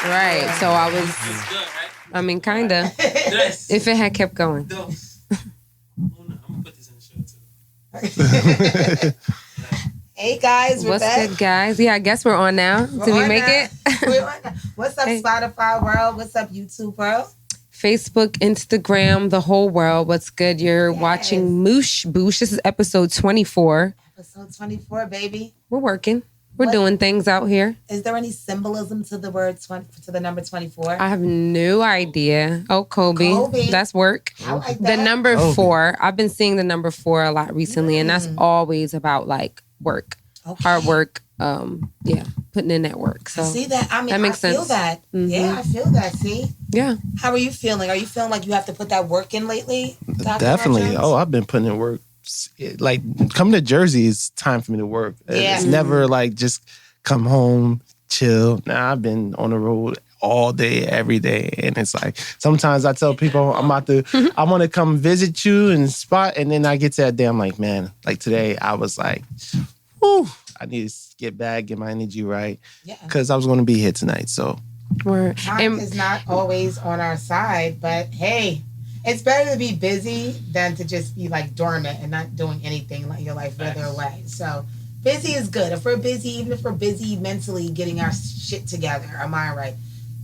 Right. So I was, It's good, right? I mean, kind of. Yes. If it had kept going. I'm gonna put this in the show too. Hey guys, What's back. good, guys? Yeah, I guess we're on now. Did we make it? We're on now. What's up, Spotify world? What's up, YouTube world? Facebook, Instagram, the whole world. What's good? You're watching Moosh, Boosh. This is episode 24. Episode 24, baby. We're working. We're doing things out here. Is there any symbolism to the word to the number 24? I have no idea. Oh, Kobe. That's work. I like that. The number 4. I've been seeing the number 4 a lot recently, and that's always about like work, hard work. Putting in that work. So I see that. I mean, that makes sense. Feel that. Mm-hmm. Yeah, I feel that. See. Yeah. How are you feeling? Are you feeling like you have to put that work in lately? Dr. Definitely. Jones? Oh, I've been putting in work. Like coming to Jersey is time for me to work. Yeah. It's never like just come home, chill. Nah, I've been on the road all day, every day. And it's like, sometimes I tell people I want to come visit you and spot. And then I get to that day, I'm like, man, like today I was like, whew, I need to get back, get my energy right. Yeah. Because I was going to be here tonight. So. Time is not always on our side, but hey, it's better to be busy than to just be like dormant and not doing anything, like your life further away. So busy is good. If we're busy, even if we're busy mentally getting our shit together, am I right?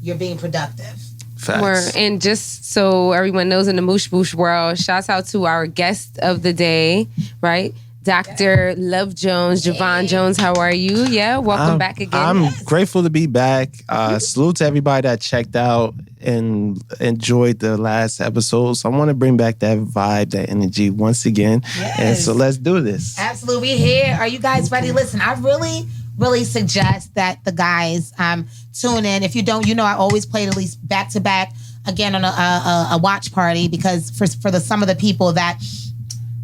You're being productive. Facts. And just so everyone knows in the Moosh Boosh world, shouts out to our guest of the day, right? Dr. Love Jones, Javon Jones, how are you? Yeah, welcome back again. I'm grateful to be back. Salute to everybody that checked out and enjoyed the last episode. So I want to bring back that vibe, that energy once again. Yes. And so let's do this. Absolutely. We here. Are you guys ready? Listen, I really suggest that the guys tune in. If you don't, you know I always play it at least back to back again on a watch party, because for some of the people that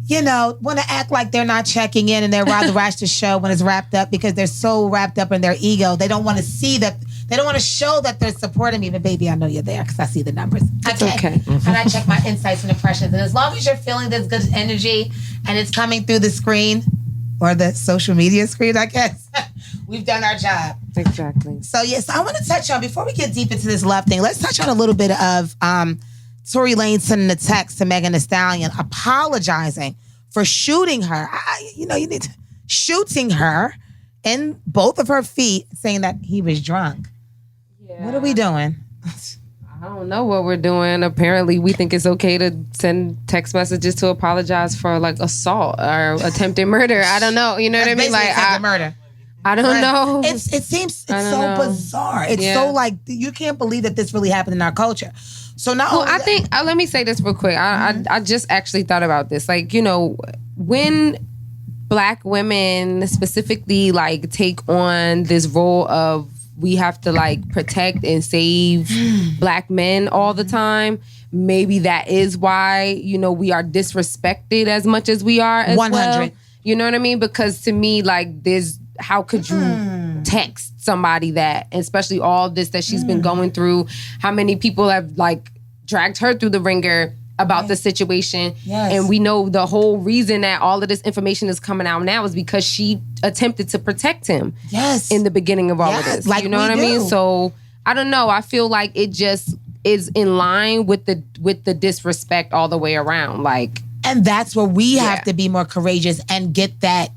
want to act like they're not checking in and they'd rather watch the show when it's wrapped up because they're so wrapped up in their ego. They don't want to see that. They don't want to show that they're supporting me. But baby, I know you're there because I see the numbers. Okay. And I check my insights and impressions. And as long as you're feeling this good energy and it's coming through the screen or the social media screen, I guess, we've done our job. Exactly. So yes, I want to touch on, before we get deep into this love thing, let's touch on a little bit of Tory Lanez sending a text to Megan Thee Stallion apologizing for shooting her. Shooting her in both of her feet, saying that he was drunk. Yeah. What are we doing? I don't know what we're doing. Apparently, we think it's okay to send text messages to apologize for like assault or attempted murder. I don't know. You know what I mean? Like murder. I don't know. It seems so bizarre. It's so like, you can't believe that this really happened in our culture. So now, I think, let me say this real quick. I just actually thought about this. Like, when Black women specifically like take on this role of we have to like protect and save Black men all the time, maybe that is why, we are disrespected as much as we are as 100. Well. You know what I mean? Because to me, like, how could you text somebody that, especially all this that she's been going through, how many people have like dragged her through the ringer about the situation. Yes. And we know the whole reason that all of this information is coming out now is because she attempted to protect him in the beginning of all of this. Like, you know what I mean? So I don't know. I feel like it just is in line with the disrespect all the way around. Like, and that's where we have to be more courageous and get that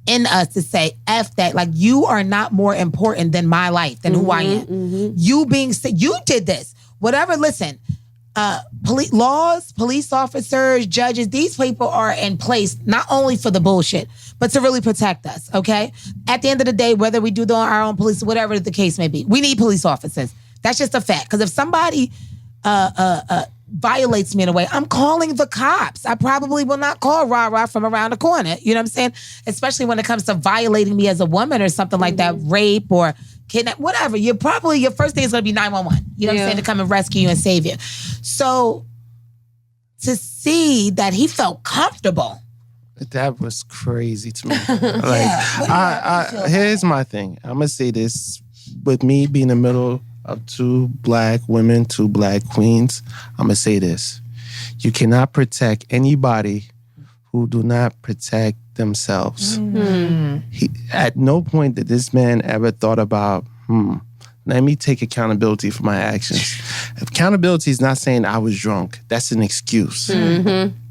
in us to say, F that. Like, you are not more important than my life, than who I am. Mm-hmm. You did this. Whatever, listen, police officers, judges, these people are in place not only for the bullshit, but to really protect us, okay? At the end of the day, whether we do our own police, whatever the case may be, we need police officers. That's just a fact. Because if somebody violates me in a way, I'm calling the cops. I probably will not call Rah-Rah from around the corner. You know what I'm saying? Especially when it comes to violating me as a woman or something like that, rape or kidnap, whatever. Your first thing is going to be 911. You know what I'm saying? To come and rescue you and save you. So to see that he felt comfortable. That was crazy to me. Here's my thing. I'm going to say this. With me being in the middle of two Black women, two Black queens, I'm going to say this. You cannot protect anybody who do not protect themselves. Mm-hmm. At no point did this man ever thought about, let me take accountability for my actions. Accountability is not saying I was drunk. That's an excuse.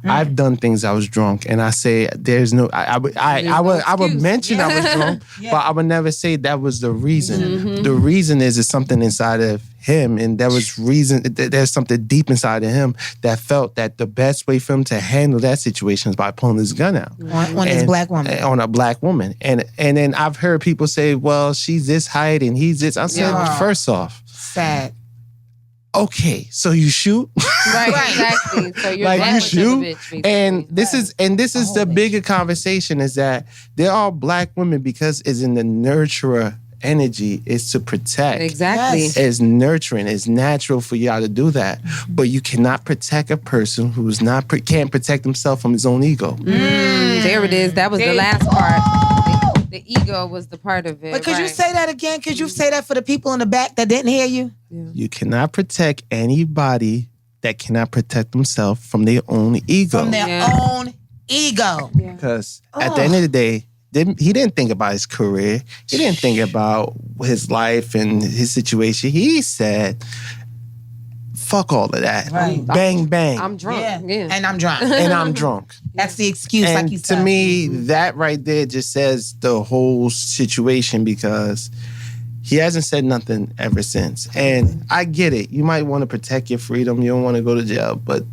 I've done things I was drunk, and I say there's no. I would mention I was drunk, but I would never say that was the reason. The reason is something inside of him, and there was reason. There's something deep inside of him that felt that the best way for him to handle that situation is by pulling his gun out on this black woman. On a black woman, and then I've heard people say, "Well, she's this height and he's this." I said, first off, sad. Okay, so you shoot, right? Exactly. So you're like you shoot, bitch, and this is the bigger conversation is that there are black women because it's in the nurturer energy is to protect. Exactly. Yes. It's nurturing. It's natural for y'all to do that, but you cannot protect a person who's can't protect himself from his own ego. There it is. That was the last part. The ego was the part of it. But could you say that again? Could you say that for the people in the back that didn't hear you? Yeah. You cannot protect anybody that cannot protect themselves from their own ego. From their own ego. Because at the end of the day, he didn't think about his career. He didn't think about his life and his situation. He said, fuck all of that. Right. Bang, bang. I'm drunk. Yeah. And I'm drunk. And I'm drunk. That's the excuse, And like you said. to me, that right there just says the whole situation because he hasn't said nothing ever since. And I get it. You might want to protect your freedom. You don't want to go to jail. But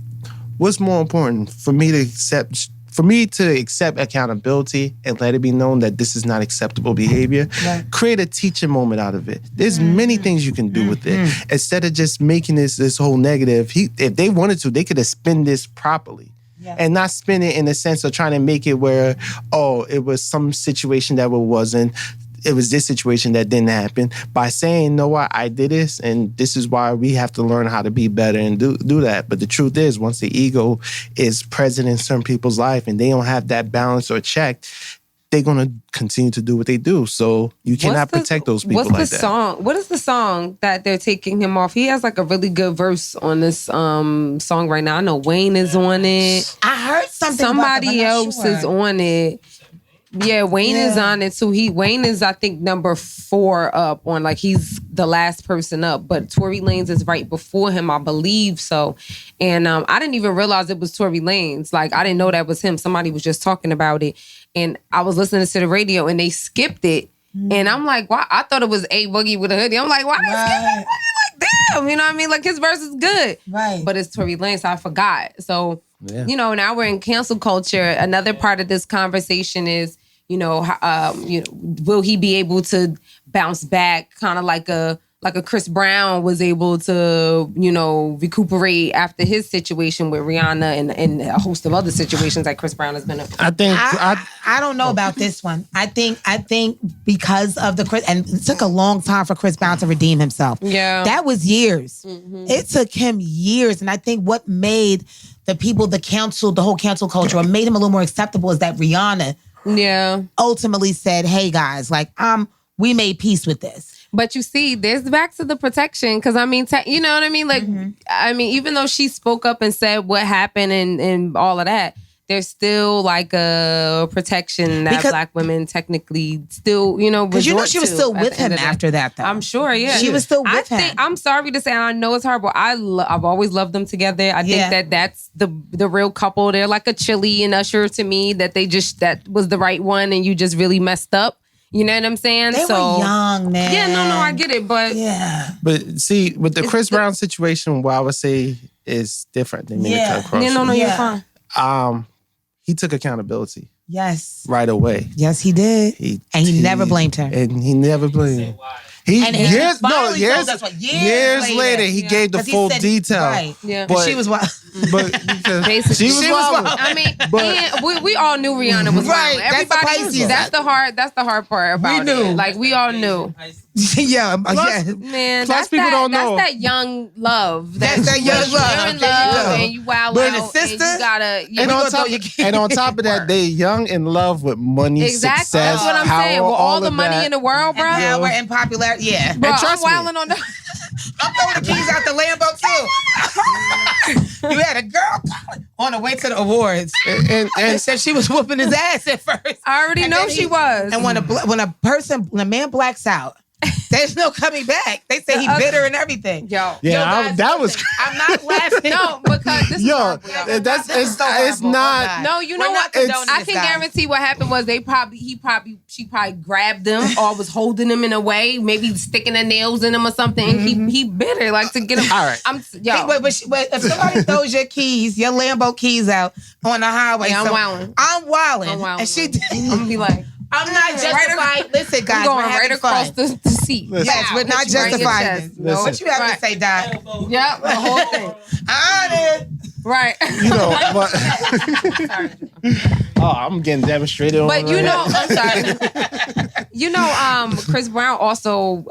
what's more important for me to accept accountability and let it be known that this is not acceptable behavior, create a teaching moment out of it. There's many things you can do with it. Instead of just making this whole negative, if they wanted to, they could have spun this properly. And not spin it in the sense of trying to make it where, it was some situation that wasn't. It was this situation that didn't happen. By saying, know what, I did this, and this is why we have to learn how to be better and do that. But the truth is, once the ego is present in certain people's life and they don't have that balance or check, they're going to continue to do what they do. So you cannot protect those people like that. What's the song? What is the song that they're taking him off? He has like a really good verse on this song right now. I know Wayne is on it. I heard something. Somebody else is on it. Yeah, Wayne is on it too. Wayne is, I think, number 4 up on, like, he's the last person up. But Tory Lanez is right before him, I believe so. And I didn't even realize it was Tory Lanez. Like, I didn't know that was him. Somebody was just talking about it. And I was listening to the radio and they skipped it. And I'm like, why? I thought it was A Boogie with a hoodie. I'm like, why they skipping Boogie? Like, damn, you know what I mean? Like, his verse is good. Right. But it's Tory Lanez, so I forgot. So, now we're in cancel culture. Another part of this conversation is, will he be able to bounce back, kind of like a Chris Brown was able to, recuperate after his situation with Rihanna and a host of other situations that Chris Brown has been in. I don't know about this one. I think because of and it took a long time for Chris Brown to redeem himself. Yeah. That was years. It took him years. And I think what made the people, the whole cancel culture, or made him a little more acceptable is that Rihanna ultimately said, hey guys, like, we made peace with this. But you see, there's back to the protection. Because, I mean, you know what I mean? Like, I mean, even though she spoke up and said what happened and all of that, there's still like a protection that Black women technically still, because she was still with him after that, though. I'm sure, yeah. She was still with him. I'm sorry to say, I know it's hard, but I've always loved them together. I think that's the real couple. They're like a Chili and Usher to me, that was the right one and you just really messed up. You know what I'm saying? They were young, man. Yeah, no, I get it, but But see, with the Chris Brown situation, what I would say is different than me to cut across. You're fine. He took accountability. Yes. Right away. Yes, he did. And he never blamed her. And he never blamed her. Years later, he gave the full detail. Right. Yeah. But she was wild. But basically, she was wild. I mean, we all knew Rihanna was right. wild. Everybody, that's the hard part about it. Like, we all knew. Man, plus people don't know. That's that young love. That's that young love. You're in love and you wild out. But sister, and you gotta. And on top of that, they young in love with money, success, that's what I'm power, saying. With all the money that. in the world, bro. And power and popularity. Yeah. Bro, and trust I'm wilding on the. I'm throwing the keys out the Lambo too. You had a girl on the way to the awards, and said she was whooping his ass at first. I already know she was. And when a man blacks out, There's no coming back. They say he bitter and everything. Yo, guys, that was. I'm not laughing. no, because this is horrible, y'all. That's This is so it's horrible. not. No, you know We're what? not condoning I this, can guys. guarantee what happened was she probably grabbed him or was holding him in a way, maybe sticking their nails in him or something. And he bitter, like to get him. All right. But if somebody throws your keys, your Lambo keys out on the highway, Yeah, I'm wilding. And she did. I'm gonna be like, I'm not justified. Listen, guys, I'm going we're having right across fun. the seat. Listen. Yes, we're not Hit you right in your justifying chest. this. No. What you have Right. to say, Doc? Yep, the whole thing. On it. Right. You know, but I'm getting demonstrated on. But you know, I'm sorry. You know, Chris Brown also,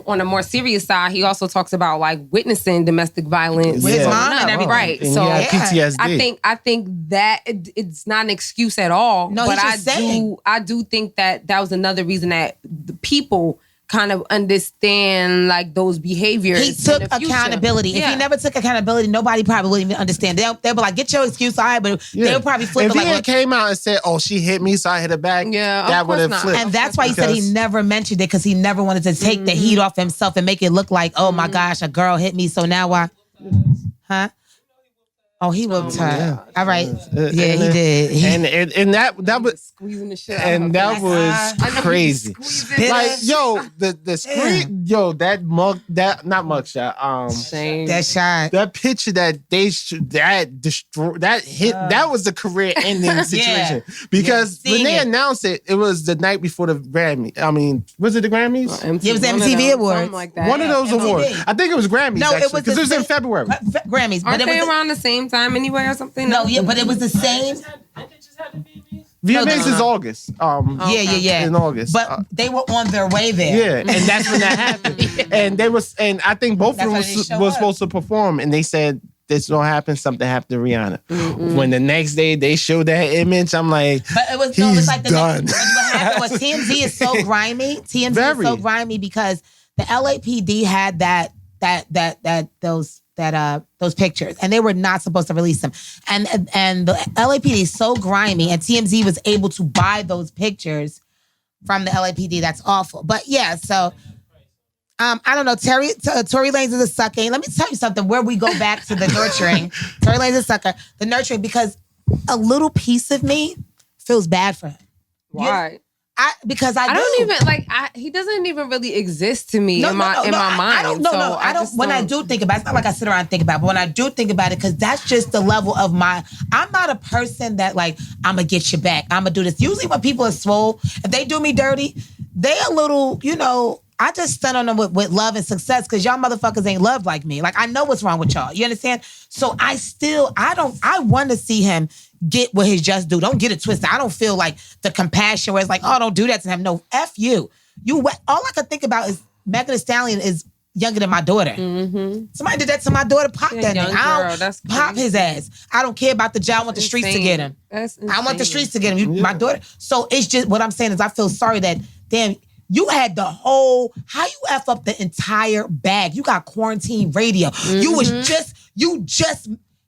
on a more serious side, he also talks about like witnessing domestic violence With his growing mom and up. everything. Right. And So he had PTSD. I think that it's not an excuse at all. No, but he's just saying. I do think that was another reason that the people kind of understand like those behaviors. He took in the future. accountability. If Yeah. he never took accountability, nobody probably wouldn't even understand. They'll be like, get your excuse, all right, but they'll probably flip If it he like, had well, came out and said, "Oh, she hit me, so I hit her back," Yeah, of that would course have not. flipped. and that's why he said he Because- never mentioned it because he never wanted to take the heat off himself and make it look like, oh my gosh, a girl hit me, so now I, huh? Oh, he whooped her. Yeah. All right. Yeah, he And- did. And that was Squeezing the shit out of and her that face. was crazy. Squeezing Like the screen, that not mugshot. Shame. That shot. That picture that that hit that was the career ending situation because Yeah, when they seeing it. announced it, it was the night before the Grammy. I mean, was it the Grammys? MTV, It was one of MTV those, Awards. something like that. One of those MTV. awards. I think it was Grammys. No, it was because it was in the- February. Grammys. Aren't But they it was around the same time anyway or something? no, yeah, but it was the same. Didn't they just have the VMAs? VMAs no. is August. Yeah. In August. But they were on their way there. Yeah, and that's when that happened. And I think both That's of them why they show was up. supposed to perform, and they said this don't happen. Something happened to Rihanna. When the next day they showed that image, I'm like, But it was he's it's like the done. Next, what happened was TMZ is so grimy. TMZ Very. is so grimy because the LAPD had those pictures and they were not supposed to release them. And the LAPD is so grimy and TMZ was able to buy those pictures from the LAPD. That's awful. But yeah, so I don't know. Tory Lanez is a sucker. Let me tell you something. Where we go back to the nurturing. Tory Lanez is a sucker. The nurturing because a little piece of me feels bad for him. Why? Because I don't even like. He doesn't even really exist to me in my mind. I don't. No, so no. I don't. just When I do think about it, it's not like I sit around and think about it, but when I do think about it, because that's just the level of my. I'm not a person that like I'm gonna get you back. I'm gonna do this. Usually, when people are swole, if they do me dirty, they a little, I just stand on them with love and success because y'all motherfuckers ain't loved like me. Like I know what's wrong with y'all. You understand? So I want to see him get what his just due. Don't get it twisted. I don't feel like the compassion where it's like, oh, don't do that to him. No, F you. All I can think about is Megan Thee Stallion is younger than my daughter. Mm-hmm. Somebody did that to my daughter. Pop Yeah, that young nigga. I girl, don't that's pop crazy. his ass. I don't care about the job. I want the streets to get him. That's I want the insane. streets to get him. My daughter. So it's just what I'm saying is I feel sorry that damn. You had the whole, how you F up the entire bag? You got quarantine radio. You was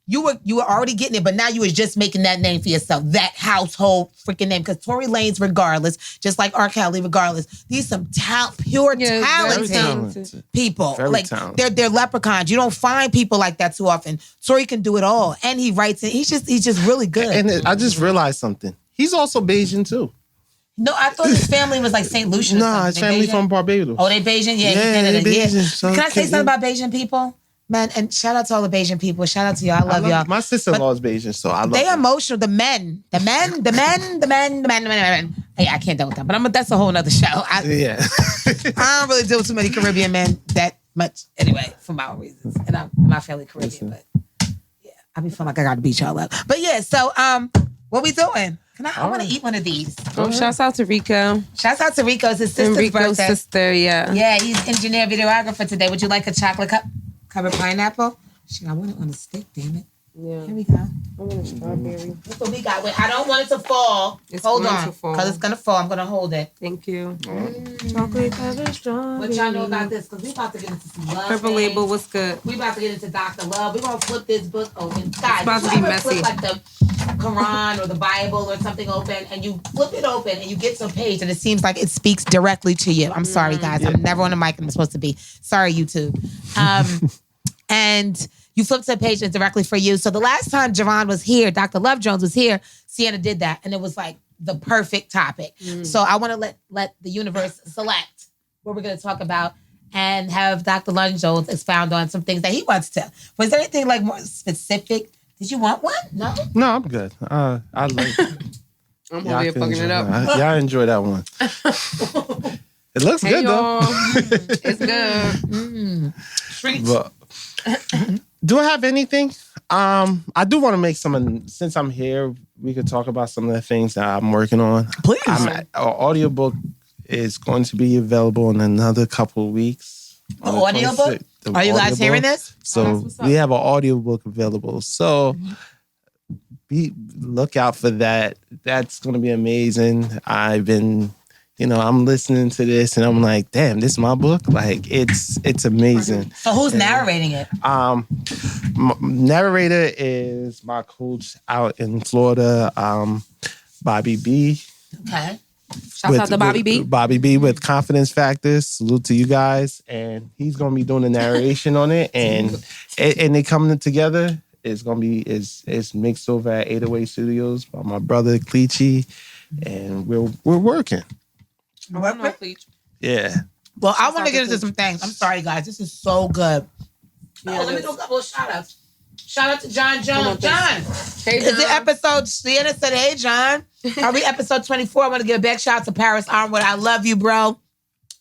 you were already getting it, but now you was just making that name for yourself, that household freaking name. Because Tory Lanez, regardless, just like R. Kelly, regardless, these some pure Yeah, very talented talented. people. Very like talented. they're leprechauns. You don't find people like that too often. Tory can do it all, and he writes it. He's just really good. and I just realized something. He's also Bayesian too. No, I thought his family was like St. Lucian. Nah, his family from Barbados. Oh, they Bayesian? Yeah, Yeah, they Bayesian. So Can I say can something about Bayesian people? Man, and shout out to all the Bayesian people. Shout out to y'all. I love y'all. My sister-in-law is Bayesian, so I love They them. emotional. The men. Hey, I can't deal with them, but that's a whole nother show. Yeah. I don't really deal with too many Caribbean men that much anyway, for my own reasons. And I'm my family Caribbean, but yeah, I be feeling like I gotta beat y'all up. But yeah, so what we doing? I want to eat one of these. Oh, shouts out to Rico. Shouts out to Rico. It's his sister's Rico's birthday. sister, yeah. Yeah, he's engineer videographer today. Would you like a chocolate cup covered pineapple? Shit, I want it on a stick, damn it. Yeah. Here we go. I want a strawberry. That's what we got. Wait, I don't want it to fall. Hold on. Because it's going to fall. I'm going to hold it. Thank you. Chocolate covered strawberry. What y'all know about this? Because we about to get into some love. Purple things. Label, what's good? We about to get into Dr. Love. We're going to flip this book open. Guys, it's about to be messy. Flip like the Quran or the Bible or something open, and you flip it open and you get to a page and it seems like it speaks directly to you. I'm sorry, guys. Yeah. I'm never on the mic and I'm supposed to be. Sorry, YouTube. And you flip to a page that's directly for you. So the last time Javon was here, Dr. Love Jones was here, Sienna did that. And it was like the perfect topic. So I want to let the universe select what we're going to talk about and have Dr. Love Jones expound on some things that he wants to. Was there anything like more specific? Did you want one? No? No, I'm good. I like I'm over here fucking it up. Y'all enjoy that one. It looks good, y'all. though. It's good. But, do I have anything? I do want to make since I'm here, we could talk about some of the things that I'm working on. Please. Our audiobook is going to be available in another couple of weeks. The audiobook? Are you guys hearing this? So we have an audiobook available. So look out for that. That's going to be amazing. I've been... I'm listening to this and I'm like, damn, this is my book. Like, it's amazing. So who's narrating it? Narrator is my coach out in Florida, Bobby B. Okay. Shout out to Bobby B. Bobby B with Confidence Factors. Salute to you guys. And he's going to be doing the narration on it. And it coming together. It's going to be, it's mixed over at 808 Studios by my brother, Cleachy. And we're working. Yeah. Well, I want to get into some things. I'm sorry, guys. This is so good. Yeah, let me do a couple of shout outs. Shout out to John Jones. John. Hey, John. Is it episode? Sienna said, hey, John. Are we episode 24? I want to give a big shout out to Paris Armwood. I love you, bro.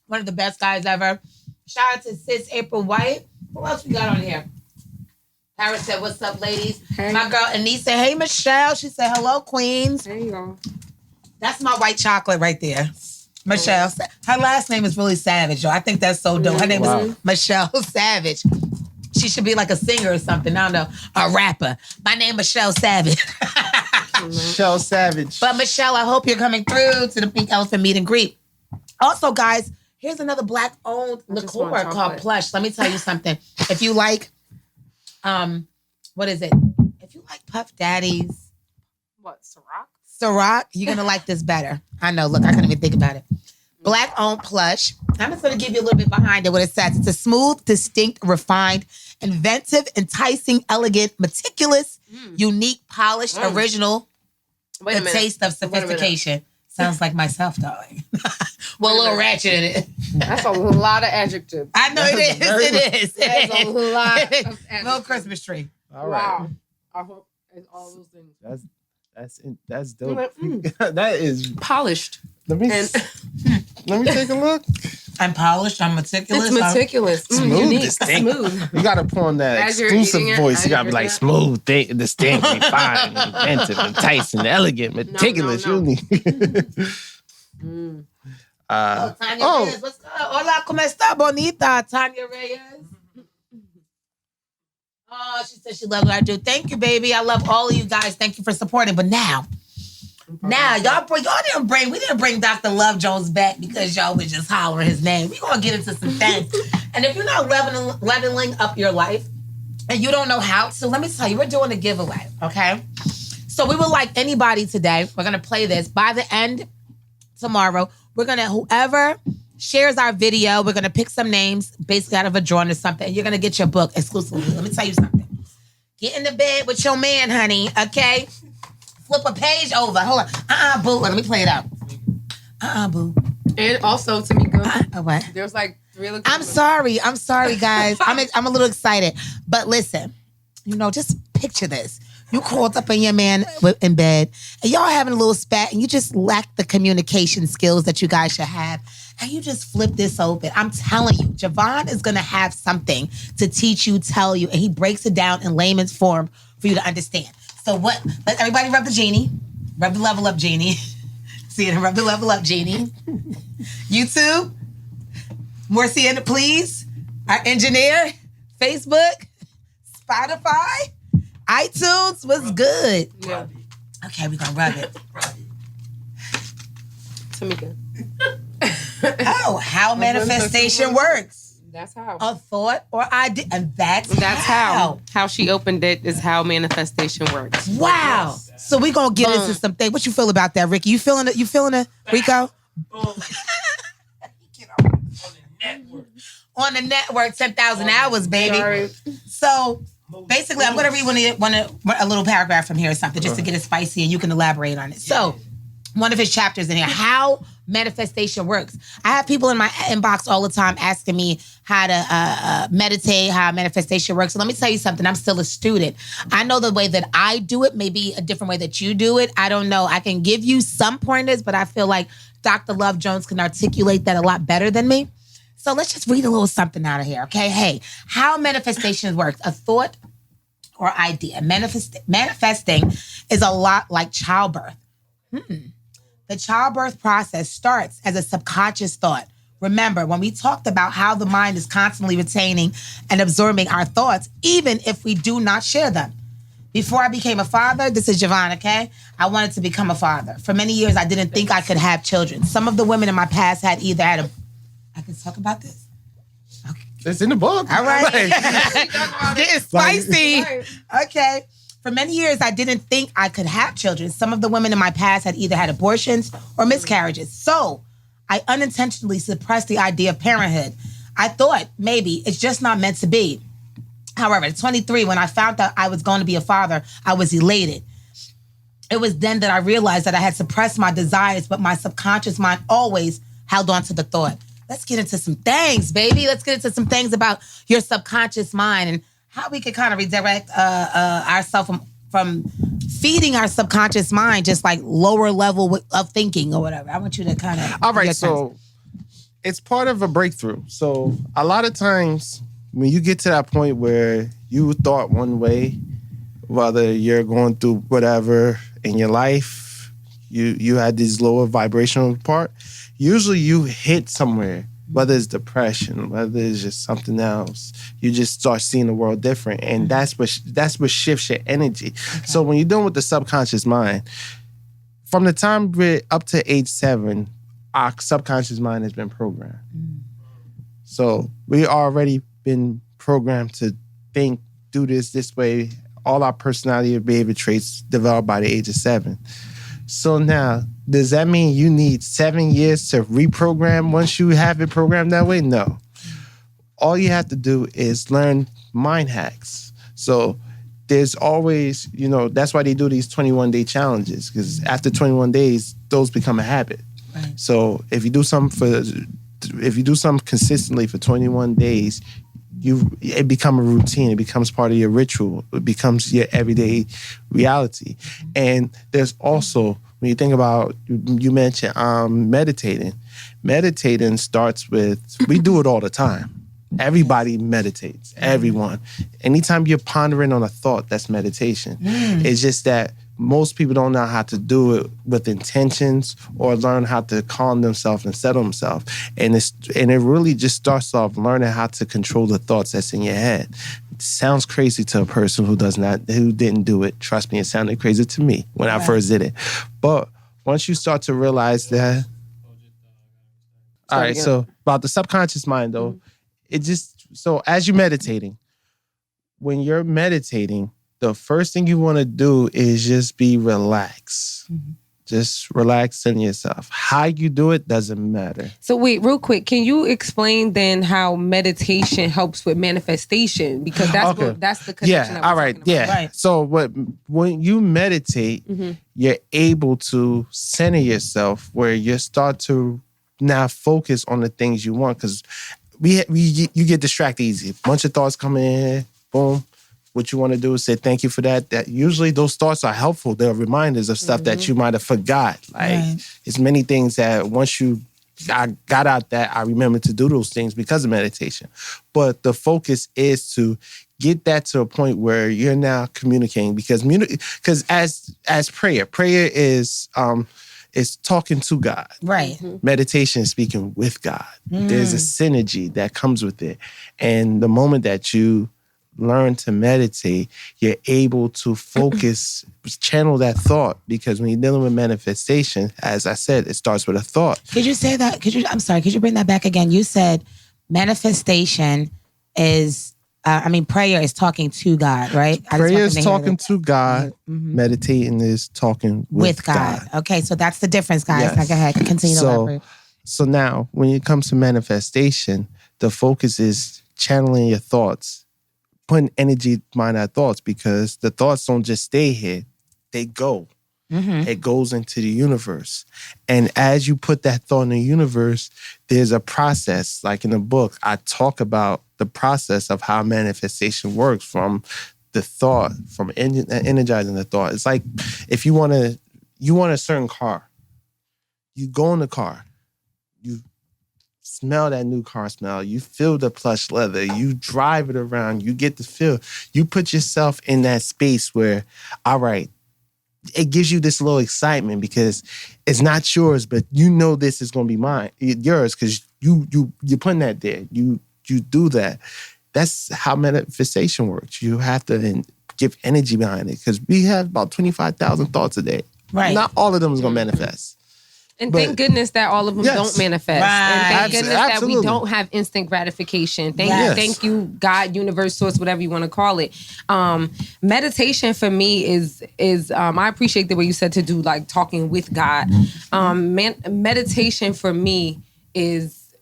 One of the best guys ever. Shout out to Sis April White. Who else we got on here? Paris said, what's up, ladies? Hey. My girl Anise said, hey, Michelle. She said, hello, queens. There you go. That's my white chocolate right there. Michelle. Her last name is really Savage, yo. I think that's so dope. Her name is Michelle Savage. She should be like a singer or something. I don't know. A rapper. My name is Michelle Savage. Michelle Savage. But Michelle, I hope you're coming through to the Pink Elephant meet and greet. Also, guys, here's another Black-owned liqueur called Plush. Let me tell you something. If you like, what is it? If you like Puff Daddies. What, Ciroc? Ciroc, you're going to like this better. I know. Look, I couldn't even think about it. Black-owned Plush. I'm just going to give you a little bit behind it, what it says. It's a smooth, distinct, refined, inventive, enticing, elegant, meticulous, unique, polished, original, the taste of sophistication. Sounds like myself, darling. Well, a little ratchet in it. That's a lot of adjectives. I know it is. That's a lot of adjectives. Little Christmas tree. All right. Wow. I hope it's all those things. That's dope. That is polished. Let me take a look. I'm polished. I'm meticulous. It's meticulous. Smooth, distinct. Smooth. You got to put on that exclusive voice. You got to be like smooth, distinct, refined, inventive, enticing, elegant, meticulous. No. Tanya Reyes, what's good? Hola, ¿cómo está, bonita? Tanya Reyes. Oh, she said she loves what I do. Thank you, baby. I love all of you guys. Thank you for supporting. But now, we didn't bring Dr. Love Jones back because y'all was just hollering his name. We're going to get into some things. And if you're not leveling up your life and you don't know how to, let me tell you, we're doing a giveaway, okay? So we would like anybody today, we're going to play this. By the end tomorrow, whoever shares our video, we're going to pick some names basically out of a drawing or something. And you're going to get your book exclusively. Let me tell you something. Get in the bed with your man, honey, okay? Flip a page over. Hold on. Boo. Let me play it out. Boo. And also, Tamika, what? there's like 3 other I'm sorry, guys. I'm a little excited. But listen, just picture this. You crawled up on your man in bed, and y'all having a little spat, and you just lack the communication skills that you guys should have. And you just flip this open. I'm telling you, Javon is going to have something to teach you, tell you, and he breaks it down in layman's form for you to understand. So what? Let everybody rub the genie. Rub the level up genie. See it, rub the level up genie. YouTube. More seeing it, please. Our engineer. Facebook. Spotify. iTunes was good. Yeah. Okay, we're gonna rub it. Tamika. Oh, how manifestation works. That's how. A thought or idea, and that's how she opened it is how manifestation works. Wow. So we're gonna get into some things. What you feel about that, Ricky? You feeling it? You feeling it, Rico? On the network, 10,000 hours, baby. Sorry. So basically, I'm going to read a little paragraph from here or something just to get it spicy and you can elaborate on it. So one of his chapters in here, how manifestation works. I have people in my inbox all the time asking me how to meditate, how manifestation works. So let me tell you something. I'm still a student. I know the way that I do it may be a different way that you do it. I don't know. I can give you some pointers, but I feel like Dr. Love Jones can articulate that a lot better than me. So let's just read a little something out of here, okay? Hey, how manifestation works. A thought or idea. Manifesting is a lot like childbirth. The childbirth process starts as a subconscious thought. Remember, when we talked about how the mind is constantly retaining and absorbing our thoughts, even if we do not share them. Before I became a father, this is Javon, okay? I wanted to become a father. For many years, I didn't think I could have children. Some of the women in my past had I can talk about this? Okay. It's in the book. All right. Getting spicy. Okay. For many years, I didn't think I could have children. Some of the women in my past had either had abortions or miscarriages. So I unintentionally suppressed the idea of parenthood. I thought maybe it's just not meant to be. However, at 23, when I found out I was going to be a father, I was elated. It was then that I realized that I had suppressed my desires, but my subconscious mind always held on to the thought. Let's get into some things, baby. Let's get into some things about your subconscious mind and how we can kind of redirect ourselves from feeding our subconscious mind just like lower level of thinking or whatever. I want you to kind of... All right, so it's part of a breakthrough. So a lot of times when you get to that point where you thought one way, whether you're going through whatever in your life, you had this lower vibrational part, usually you hit somewhere, whether it's depression, whether it's just something else, you just start seeing the world different. And that's what shifts your energy. Okay. So when you're dealing with the subconscious mind, from the time we're up to age 7, our subconscious mind has been programmed. So we already been programmed to think, do this way. All our personality and behavior traits developed by the age of 7. So now, does that mean you need 7 years to reprogram once you have it programmed that way? No. All you have to do is learn mind hacks. So there's always, that's why they do these 21-day challenges, because after 21 days, those become a habit. Right. So if you do something consistently for 21 days, it becomes a routine. It becomes part of your ritual. It becomes your everyday reality. And there's also, when you think about, you mentioned meditating. Meditating starts with, we do it all the time. Everybody meditates. Everyone. Anytime you're pondering on a thought, that's meditation. It's just that most people don't know how to do it with intentions or learn how to calm themselves and settle themselves. And it really just starts off learning how to control the thoughts that's in your head. It sounds crazy to a person who didn't do it. Trust me, it sounded crazy to me when I first did it. But once you start to realize that, all right, so about the subconscious mind though, so as you're meditating, when you're meditating, the first thing you want to do is just be relaxed. Just relax in yourself. How you do it doesn't matter. So wait, real quick, can you explain then how meditation helps with manifestation? Because that's the connection. Yeah, all right, yeah. Right. So when you meditate, you're able to center yourself where you start to now focus on the things you want, because you get distracted easy. A bunch of thoughts come in, boom. What you want to do is say thank you for that. That usually those thoughts are helpful. They're reminders of stuff that you might have forgot. It's many things that once I got out that I remember to do those things because of meditation. But the focus is to get that to a point where you're now communicating, because as prayer is talking to God. Right. Meditation is speaking with God. There's a synergy that comes with it. And the moment that you learn to meditate, you're able to focus, channel that thought. Because when you're dealing with manifestation, as I said, it starts with a thought. Could you say that? I'm sorry, could you bring that back again? You said manifestation is, prayer is talking to God, right? Prayer is talking to God. Mm-hmm. Meditating is talking with God. Okay, so that's the difference, guys. Yes. Now go ahead, continue to elaborate. So now, when it comes to manifestation, the focus is channeling your thoughts, putting energy behind our thoughts, because the thoughts don't just stay here, they go. Mm-hmm. It goes into the universe. And as you put that thought in the universe, there's a process. Like in the book, I talk about the process of how manifestation works, from the thought, from energizing the thought. It's like if you want a certain car, you go in the car, you smell that new car smell, you feel the plush leather, you drive it around, you get the feel. You put yourself in that space where, all right, it gives you this little excitement because it's not yours, but you know this is going to be yours, because you're putting that there. You do that. That's how manifestation works. You have to give energy behind it, because we have about 25,000 thoughts a day. Right. Not all of them is going to manifest. And thank goodness that all of them don't manifest. Right. And thank goodness that we don't have instant gratification. Thank you, God, universe, source, whatever you want to call it. Meditation for me is I appreciate the way you said to do like talking with God. Meditation for me is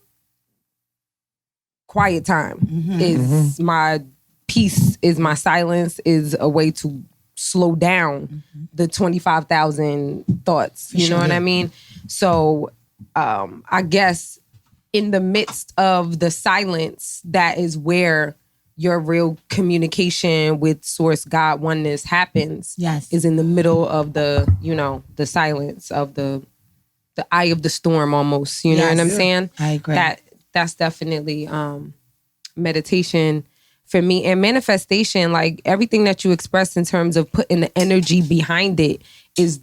quiet time. Mm-hmm. Is my peace, is my silence, is a way to slow down the 25,000 thoughts. You know what I mean? So I guess in the midst of the silence, that is where your real communication with source, God, oneness happens. Yes. Is in the middle of the silence of the eye of the storm almost. You know what I'm saying? I agree. That's definitely meditation for me. And manifestation, like everything that you expressed in terms of putting the energy behind it, is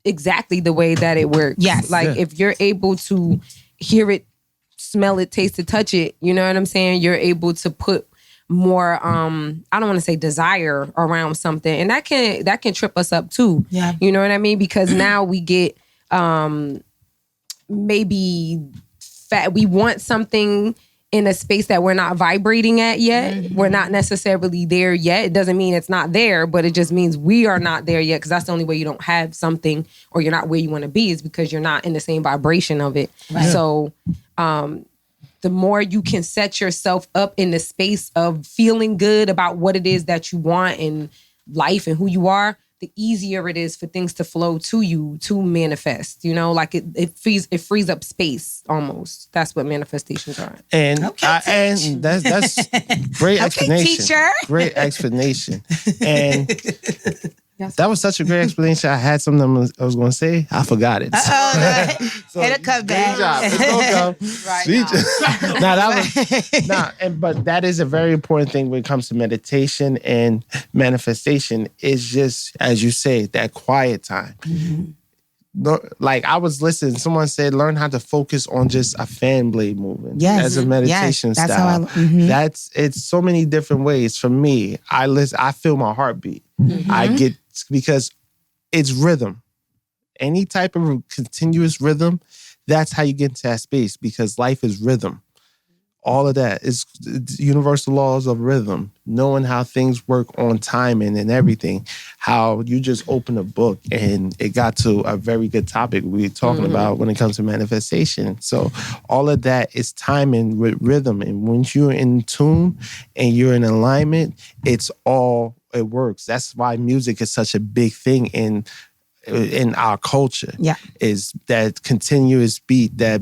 exactly the way that it works. Yes. Like if you're able to hear it, smell it, taste it, touch it, you know what I'm saying? You're able to put more, I don't want to say desire around something. And that can trip us up too. Yeah. You know what I mean? Because now we get maybe we want something in a space that we're not vibrating at yet. Mm-hmm. We're not necessarily there yet. It doesn't mean it's not there, but it just means we are not there yet, because that's the only way you don't have something, or you're not where you want to be, is because you're not in the same vibration of it. Right. So the more you can set yourself up in the space of feeling good about what it is that you want in life and who you are, the easier it is for things to flow to you to manifest. You know, like it frees up space almost. That's what manifestations are. And and that's great explanation. Teacher. Great explanation. And that was such a great explanation. I had something I was going to say. I forgot it. So, it'll come back. Good job. It's going to come. But that is a very important thing when it comes to meditation and manifestation. Is just, as you say, that quiet time. Mm-hmm. Like I was listening, someone said, learn how to focus on just a fan blade movement as a meditation style. It's so many different ways. For me, I feel my heartbeat. Mm-hmm. I get, because it's rhythm. Any type of continuous rhythm, that's how you get into that space, because life is rhythm. All of that is universal laws of rhythm, knowing how things work on timing and everything. How you just open a book and it got to a very good topic we were talking about when it comes to manifestation. So all of that is timing with rhythm. And once you're in tune and you're in alignment, it works. That's why music is such a big thing in our culture. Yeah. Is that continuous beat that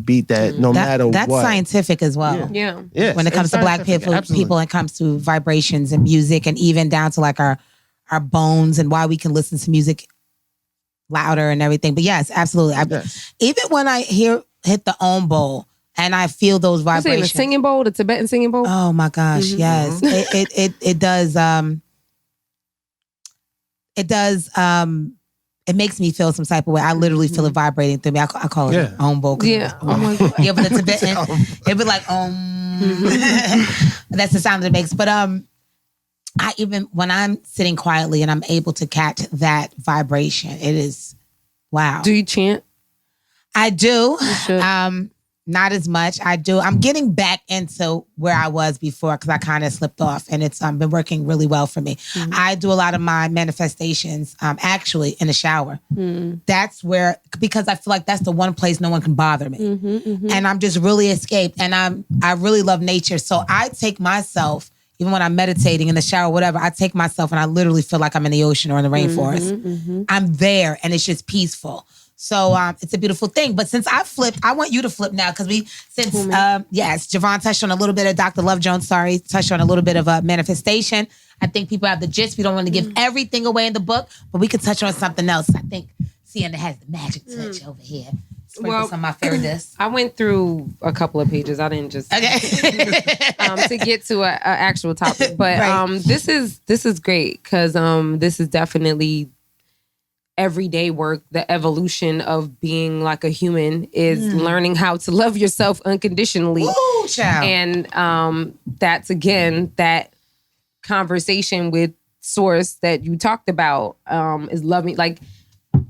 no matter what. That's scientific as well. Yeah. Yes, when it comes to Black people, when it comes to vibrations and music, and even down to like our bones and why we can listen to music louder and everything. But yes, absolutely. Even when I hit the Om bowl and I feel those vibrations. The singing bowl, the Tibetan singing bowl? Oh my gosh, yes. It does it makes me feel some type of way. I literally feel it vibrating through me. I call it Om bowl. Yeah. Oh my God. Yeah, but the Tibetan, it'd be like Om. That's the sound it makes. But when I'm sitting quietly and I'm able to catch that vibration, it is wow. Do you chant? I do. You should. Not as much. I do. I'm getting back into where I was before because I kind of slipped off, and it's been working really well for me. Mm-hmm. I do a lot of my manifestations actually in the shower. Mm-hmm. That's where, because I feel like that's the one place no one can bother me. Mm-hmm, mm-hmm. And I'm just really escaped, and I really love nature. So I take myself, even when I'm meditating in the shower, whatever, I take myself and I literally feel like I'm in the ocean or in the rainforest. Mm-hmm, mm-hmm. I'm there, and it's just peaceful. So it's a beautiful thing. But since I flipped, I want you to flip now because yes, Javon touched on a little bit of Dr. Love Jones, touched on a little bit of manifestation. I think people have the gist. We don't want to give everything away in the book, but we could touch on something else. I think Sienna has the magic touch over here. Sprinkle some of my favorite discs. I went through a couple of pages. I didn't just to get to an actual topic. But right. This is great because this is definitely everyday work. The evolution of being like a human is learning how to love yourself unconditionally. Ooh, child. And that's again that conversation with source that you talked about is loving. Like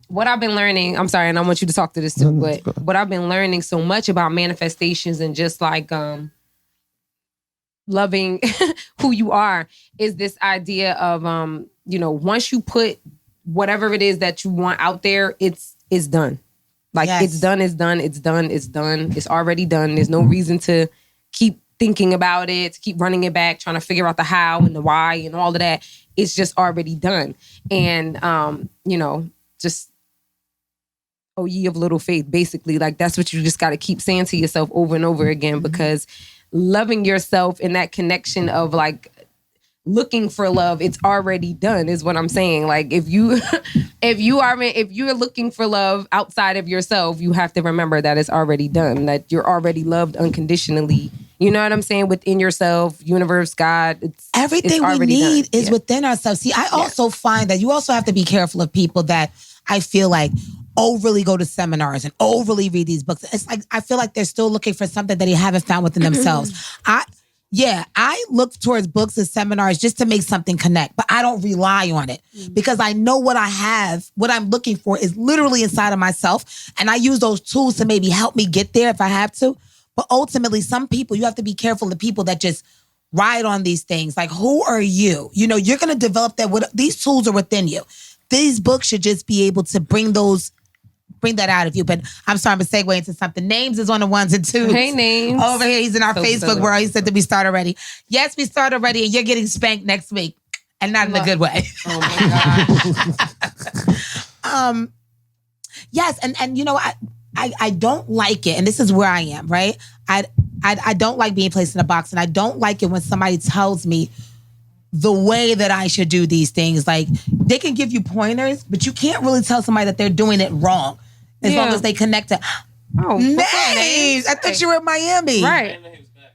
what I've been learning, I'm sorry, and I want you to talk to this too, but what I've been learning so much about manifestations and just like loving who you are is this idea of once you put whatever it is that you want out there, it's done. Like yes. It's done. It's already done. There's no reason to keep thinking about it, to keep running it back, trying to figure out the how and the why and all of that. It's just already done. And, just, oh, ye of little faith, basically. Like that's what you just got to keep saying to yourself over and over again, because loving yourself in that connection of like, looking for love, it's already done is what I'm saying. Like if you're looking for love outside of yourself, you have to remember that it's already done, that you're already loved unconditionally. You know what I'm saying? Within yourself, universe, God, everything we need is within ourselves. See, I also find that you also have to be careful of people that I feel like overly go to seminars and overly read these books. It's like, I feel like they're still looking for something that they haven't found within themselves. I look towards books and seminars just to make something connect, but I don't rely on it because I know what I have, what I'm looking for is literally inside of myself. And I use those tools to maybe help me get there if I have to. But ultimately, some people, you have to be careful of people that just ride on these things. Like, who are you? You know, you're going to develop that. These tools are within you. These books should just be able to bring that out of you. But I'm sorry, I'm going to segue into something. Names is on the ones and twos. Hey, Names. Over here, he's in our Facebook world. He said that we start already. Yes, we start already, and you're getting spanked next week. And not in a good way. Oh, my God. Yes, and you know, I don't like it, and this is where I am, right? I don't like being placed in a box, and I don't like it when somebody tells me the way that I should do these things. Like, they can give you pointers, but you can't really tell somebody that they're doing it wrong as long as they connect to Names. I thought you were in Miami. Right.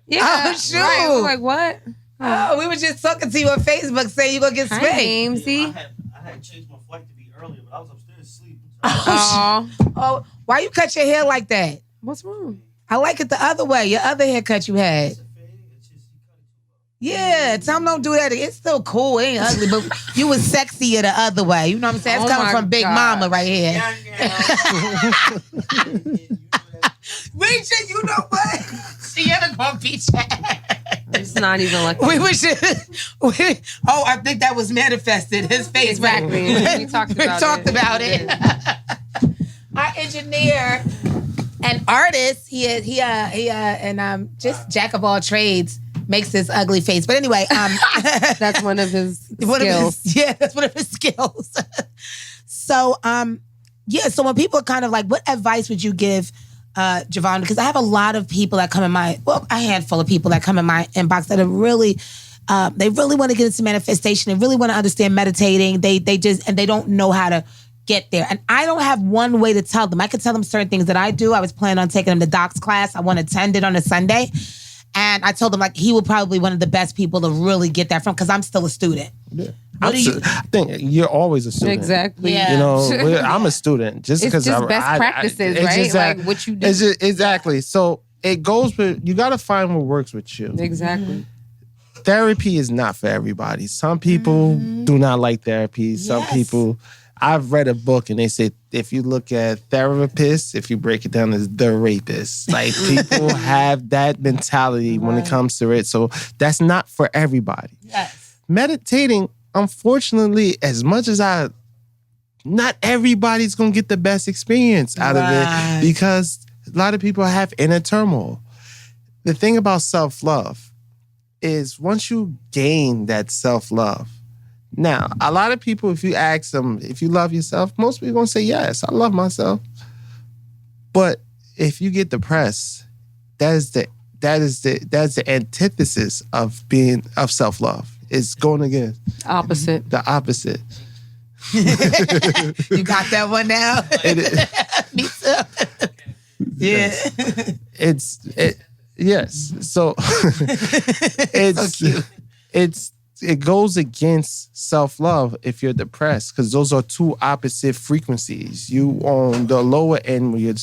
Yeah. Oh, shoot. Right. We're like, what? Oh, we were just talking to you on Facebook saying you're going to get spanked. Namesy. I had changed my flight to be earlier, but I was upstairs asleep. Oh, why you cut your hair like that? What's wrong? I like it the other way. Your other haircut you had. Yeah, tell them don't do that. It's still cool. It ain't ugly, but you was sexier the other way. You know what I'm saying? It's coming from Big Mama right here. Rachel, you know what? Sienna gonna beat your ass. It's not even like we was I think that was manifested. His face. Exactly. We talked about it. Our engineer and artist, he just jack of all trades. Makes his ugly face. But anyway, that's one of his skills. That's one of his skills. So, so when people are kind of like, what advice would you give, Javon? Because I have a lot of people that come in a handful of people that come in my inbox that are really, they really want to get into manifestation. They really want to understand meditating. They don't know how to get there. And I don't have one way to tell them. I could tell them certain things that I do. I was planning on taking them to Doc's class. I want to attend it on a Sunday. And I told him, like, he would probably be one of the best people to really get that from, because I'm still a student. Yeah. I think you're always a student. Exactly. Yeah. You know, I'm a student. Just because it's just best practices, right? Like what you do. Exactly. So it goes with, you got to find what works with you. Exactly. therapy is not for everybody. Some people do not like therapy. Some people, I've read a book and they say if you look at therapists, if you break it down as the rapists, like people have that mentality when it comes to it. So that's not for everybody. Yes. Meditating, unfortunately, as much as not everybody's going to get the best experience out of it because a lot of people have inner turmoil. The thing about self-love is once you gain that self-love, now, a lot of people, if you ask them, if you love yourself, most people are going to say, yes, I love myself. But if you get depressed, that's the antithesis of self-love. It's going against Opposite. the opposite. You got that one now? Me too. Yeah. Yes. So it goes against self-love if you're depressed because those are two opposite frequencies. You on the lower end when you're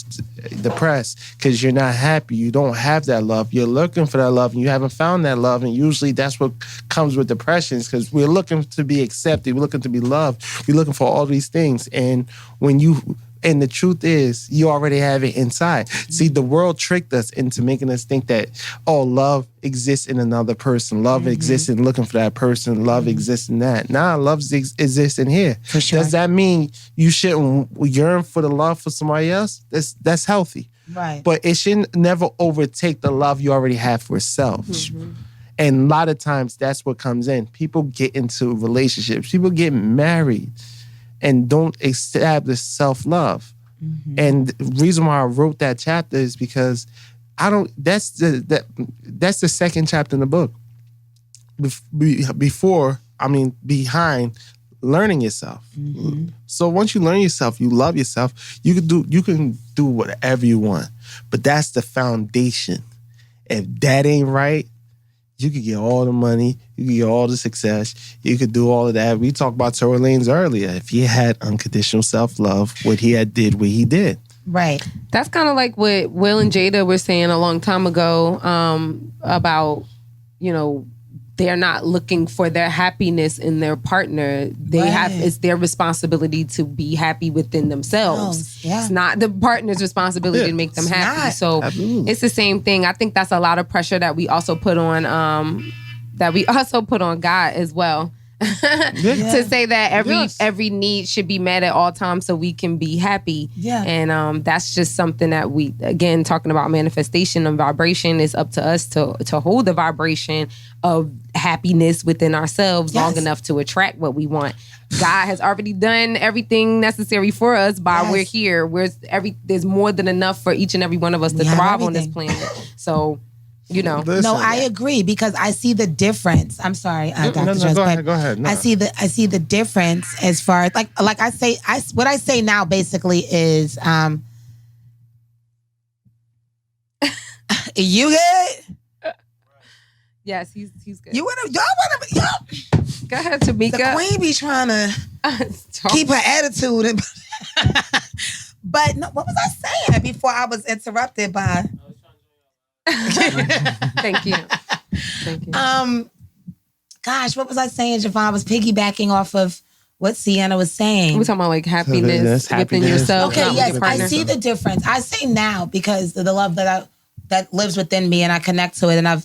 depressed because you're not happy. You don't have that love. You're looking for that love and you haven't found that love. And usually that's what comes with depressions because we're looking to be accepted. We're looking to be loved. We're looking for all these things. And the truth is, you already have it inside. See, the world tricked us into making us think that, love exists in another person. Love exists in looking for that person. Love exists in that. Nah, love exists in here. For sure. Does that mean you shouldn't yearn for the love for somebody else? That's healthy. Right. But it shouldn't never overtake the love you already have for self. And a lot of times, that's what comes in. People get into relationships. People get married and don't establish self-love. And the reason why I wrote that chapter is because that's the second chapter in the book. Behind learning yourself. So once you learn yourself, you love yourself, you can do whatever you want. But that's the foundation. If that ain't right, you could get all the money, you could get all the success, you could do all of that. We talked about Tory Lanez earlier. If he had unconditional self-love, what he did. Right. That's kind of like what Will and Jada were saying a long time ago about, they're not looking for their happiness in their partner. It's their responsibility to be happy within themselves. It's not the partner's responsibility to make them happy. So it's the same thing. I think that's a lot of pressure that we also put on God as well. To say that every need should be met at all times so we can be happy. And that's just something that we, again, talking about manifestation and vibration, is up to us to hold the vibration of happiness within ourselves long enough to attract what we want. God has already done everything necessary for us by we're here. There's more than enough for each and every one of us to thrive on this planet. So Listen. No, I agree because I see the difference. I'm sorry, Dr. Jones. Go ahead. No. I see the difference as far as like I say. What I say now basically is, you good? Yes, he's good. Y'all wanna Go ahead, Tamika. The queen be trying to keep her attitude and. But no, what was I saying before I was interrupted by? Thank you. Gosh, what was I saying, Javon? I was piggybacking off of what Sienna was saying. We're talking about like happiness within yourself. Okay, yes, I see the difference. I say now because of the love that lives within me and I connect to it, and I've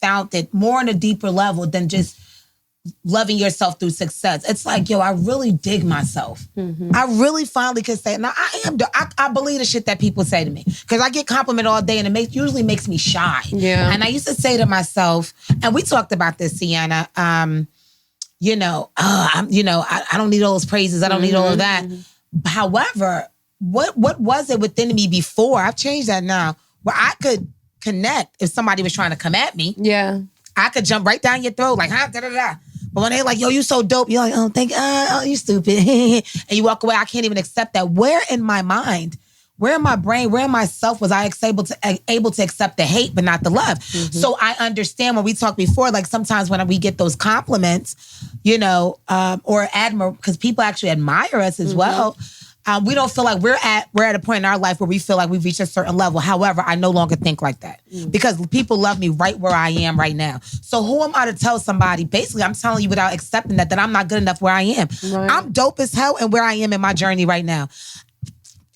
found it more on a deeper level than just loving yourself through success. It's like, I really dig myself. I really finally could say, now I believe the shit that people say to me because I get compliment all day and it usually makes me shy. Yeah. And I used to say to myself, and we talked about this, Sienna, I don't need all those praises. I don't need all of that. However, what was it within me before? I've changed that now where I could connect if somebody was trying to come at me. Yeah. I could jump right down your throat like, da-da-da. But when they're like, yo, you so dope, you're like, you stupid. And you walk away, I can't even accept that. Where in my mind, where in my brain, where in myself was I able to accept the hate, but not the love? So I understand when we talked before, like sometimes when we get those compliments, or admire, because people actually admire us as well. we don't feel like we're at a point in our life where we feel like we've reached a certain level. However, I no longer think like that because people love me right where I am right now. So who am I to tell somebody? Basically, I'm telling you without accepting that I'm not good enough where I am. Right. I'm dope as hell and where I am in my journey right now.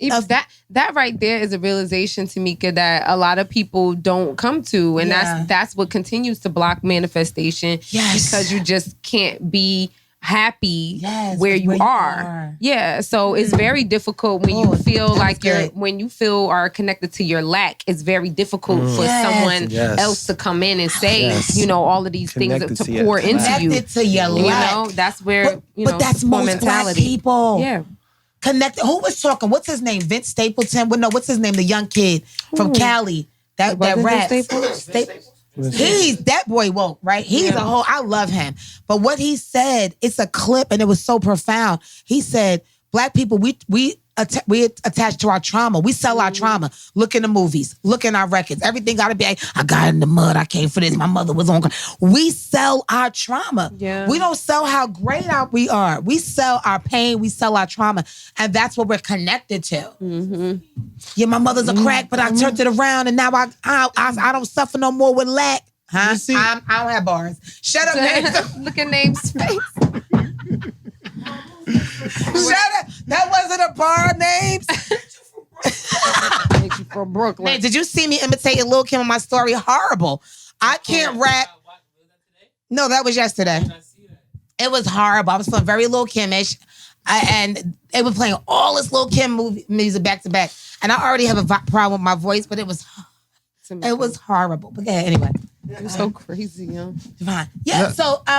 That right there is a realization, Tamika, that a lot of people don't come to, and that's what continues to block manifestation. Yes. Because you just can't be happy where you are. Yeah, so it's very difficult when you feel like when you feel are connected to your lack. It's very difficult for someone else to come in and say, all of these Connected things to pour into you. Connected to your lack. That's where but that's most mentality. Black people. Yeah. Connected. Who was talking? What's his name? Vince Stapleton? Well, no, what's his name? The young kid from Cali. That rap. Staples. That boy woke, right? He's a whole, I love him. But what he said, it's a clip and it was so profound. He said, Black people, we attached to our trauma. We sell our trauma. Look in the movies. Look in our records. Everything got to be like, I got in the mud. I came for this. My mother was on. We sell our trauma. Yeah. We don't sell how great we are. We sell our pain. We sell our trauma. And that's what we're connected to. Mm-hmm. Yeah, my mother's a crack, but I turned it around and now I don't suffer no more with lack. Huh? I don't have bars. Shut up, Names. Look at Name's face. Shut up. That wasn't a bar, Names. You from Brooklyn. Names, did you see me imitating Lil' Kim on my story? Horrible. I can't rap. No, that was yesterday. It was horrible. I was feeling very Lil' Kim-ish. And they were playing all this Lil' Kim music back to back. And I already have a problem with my voice, but it was horrible. But go ahead, anyway. You're so crazy, yo. Divine. Yeah, so go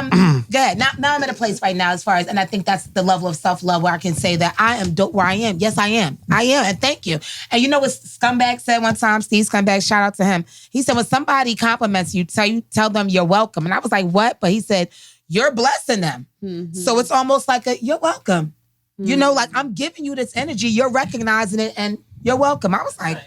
ahead. Now I'm at a place right now as far as, and I think that's the level of self-love where I can say that I am dope where I am. Yes, I am. I am, and thank you. And you know what Scumbag said one time? Steve Scumbag, shout out to him. He said, when somebody compliments you, tell them you're welcome. And I was like, what? But he said, you're blessing them. Mm-hmm. So it's almost like you're welcome. Mm-hmm. You know, like I'm giving you this energy, you're recognizing it, and you're welcome. I was like,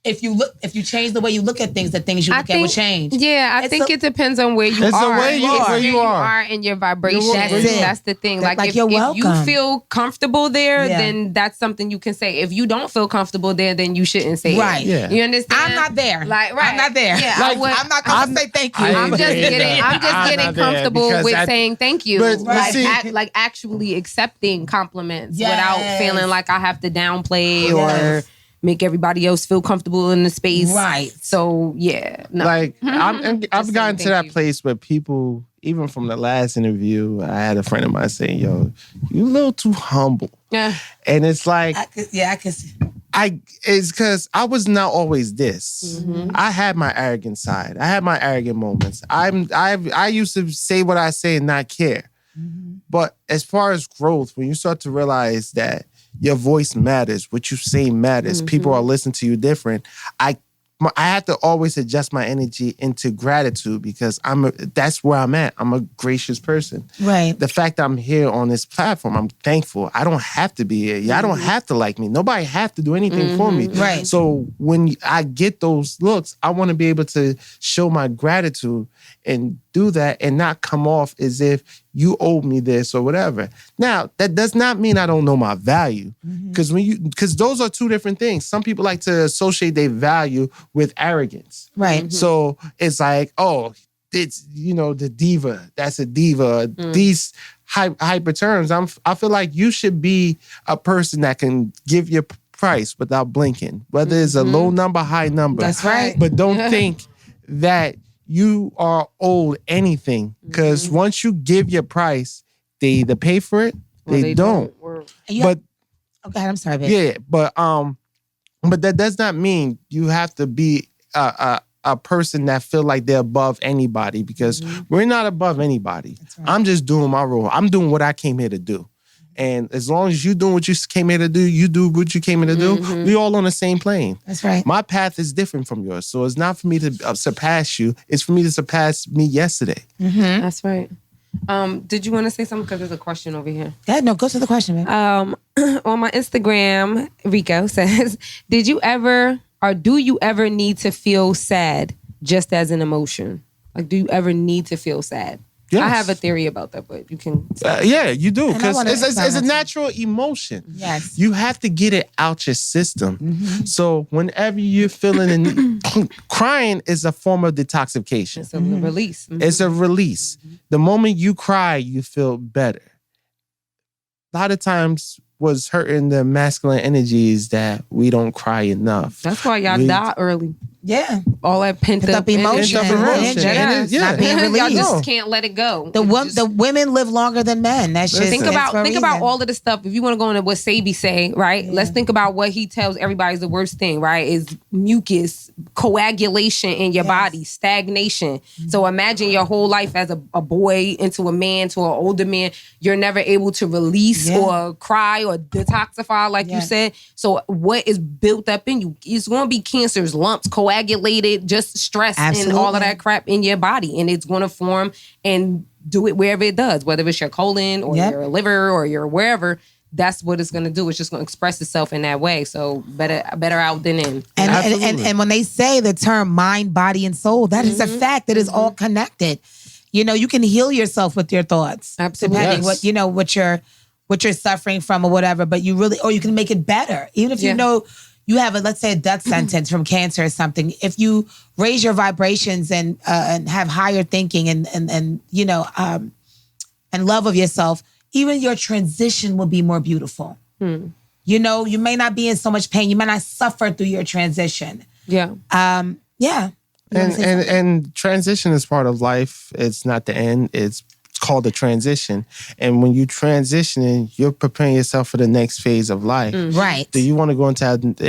if you change the way you look at things, the things you look at will change. Yeah, I think it depends on where you are. It's the way you are in your vibration. That's the thing. Like if you feel comfortable there, then that's something you can say. If you don't feel comfortable there, then you shouldn't say it. Yeah. You understand? I'm not there. I'm not there. Yeah, I'm not going to say thank you. I'm just getting comfortable with saying thank you. Like actually accepting compliments without feeling like I have to downplay or make everybody else feel comfortable in the space. Right. So, yeah. No. Like, I've gotten to that place where people, even from the last interview, I had a friend of mine saying, yo, you a little too humble. Yeah. And it's like... I can see. It's because I was not always this. Mm-hmm. I had my arrogant side. I had my arrogant moments. I used to say what I say and not care. Mm-hmm. But as far as growth, when you start to realize that your voice matters, what you say matters, people are listening to you different, I have to always adjust my energy into gratitude because that's where I'm at. I'm a gracious person. Right. The fact that I'm here on this platform, I'm thankful. I don't have to be here. Y'all don't have to like me. Nobody have to do anything for me. Right. So when I get those looks, I want to be able to show my gratitude and do that and not come off as if you owe me this or whatever. Now, that does not mean I don't know my value. Because those are two different things. Some people like to associate their value with arrogance. Right. Mm-hmm. So it's like, oh, it's, the diva. That's a diva. These hyper terms. I feel like you should be a person that can give your price without blinking. Whether it's a low number, high number. That's right. But don't think that you are owed anything, because once you give your price, they either pay for it, they don't. But okay, I'm sorry, babe. Yeah, but that does not mean you have to be a person that feel like they're above anybody, because we're not above anybody. Right. I'm just doing my role. I'm doing what I came here to do. And as long as you're doing what you came here to do, you do what you came here to do, we all on the same plane. That's right. My path is different from yours. So it's not for me to surpass you. It's for me to surpass me yesterday. Mm-hmm. That's right. Did you want to say something? Because there's a question over here. Yeah, no, go to the question, man. On my Instagram, Rico says, do you ever need to feel sad just as an emotion? Like, do you ever need to feel sad? Yes. I have a theory about that, but you can. Yeah, you do. And I Because wanna it's a experiment. natural emotion. Yes. You have to get it out your system. So whenever you're feeling crying is a form of detoxification. It's a release. It's a release. The moment you cry, you feel better. A lot of times what's hurting the masculine energy is that we don't cry enough. That's why y'all die early. Yeah. All that pent up emotion. energy. Pent up emotion. And It's not being Y'all released. just can't let it go. The women live longer than men. That's just Think it's about for a reason. all of the stuff. If you want to go into what Sabi say, right? Yeah. Let's think about what he tells everybody is the worst thing, right? Is mucus, coagulation in your body, stagnation. So imagine your whole life as a boy into a man to an older man. You're never able to release or cry or detoxify, like you said. So what is built up in you? It's going to be cancers, lumps, coagulated, just stress and all of that crap in your body, and it's going to form and do it wherever it does, whether it's your colon or your liver or your wherever. That's what it's going to do. It's just going to express itself in that way. So better out than in. And when they say the term mind, body, and soul, that is a fact. That is all connected. You know, you can heal yourself with your thoughts, absolutely, depending what you're suffering from or whatever. But you can make it better, even if you know. You have let's say a death sentence from cancer or something. If you raise your vibrations and have higher thinking and love of yourself, even your transition will be more beautiful. You know, you may not be in so much pain. You might not suffer through your transition. Yeah. And transition is part of life. It's not the end. It's called a transition. And when you transitioning, you're preparing yourself for the next phase of life. Right. Do you want to go in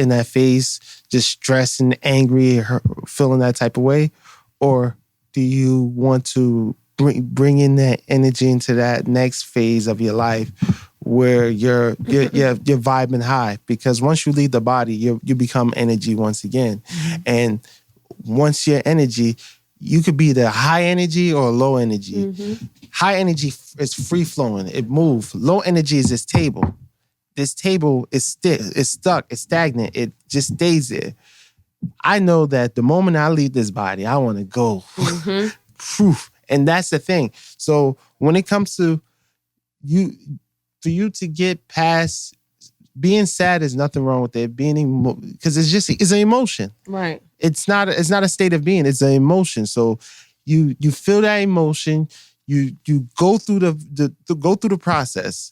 that phase just stressed and angry, feeling that type of way? Or do you want to bring in that energy into that next phase of your life where you're vibing high? Because once you leave the body, you become energy once again. And once you're energy, you could be the high energy or low energy. High energy is free flowing. It moves. Low energy is this table. This table is it's stuck. It's stagnant. It just stays there. I know that the moment I leave this body, I want to go. And that's the thing. So when it comes to you, for you to get past being sad, is nothing wrong with it. Because it's an emotion. Right. It's not a state of being. It's an emotion. So you feel that emotion. You go through the process.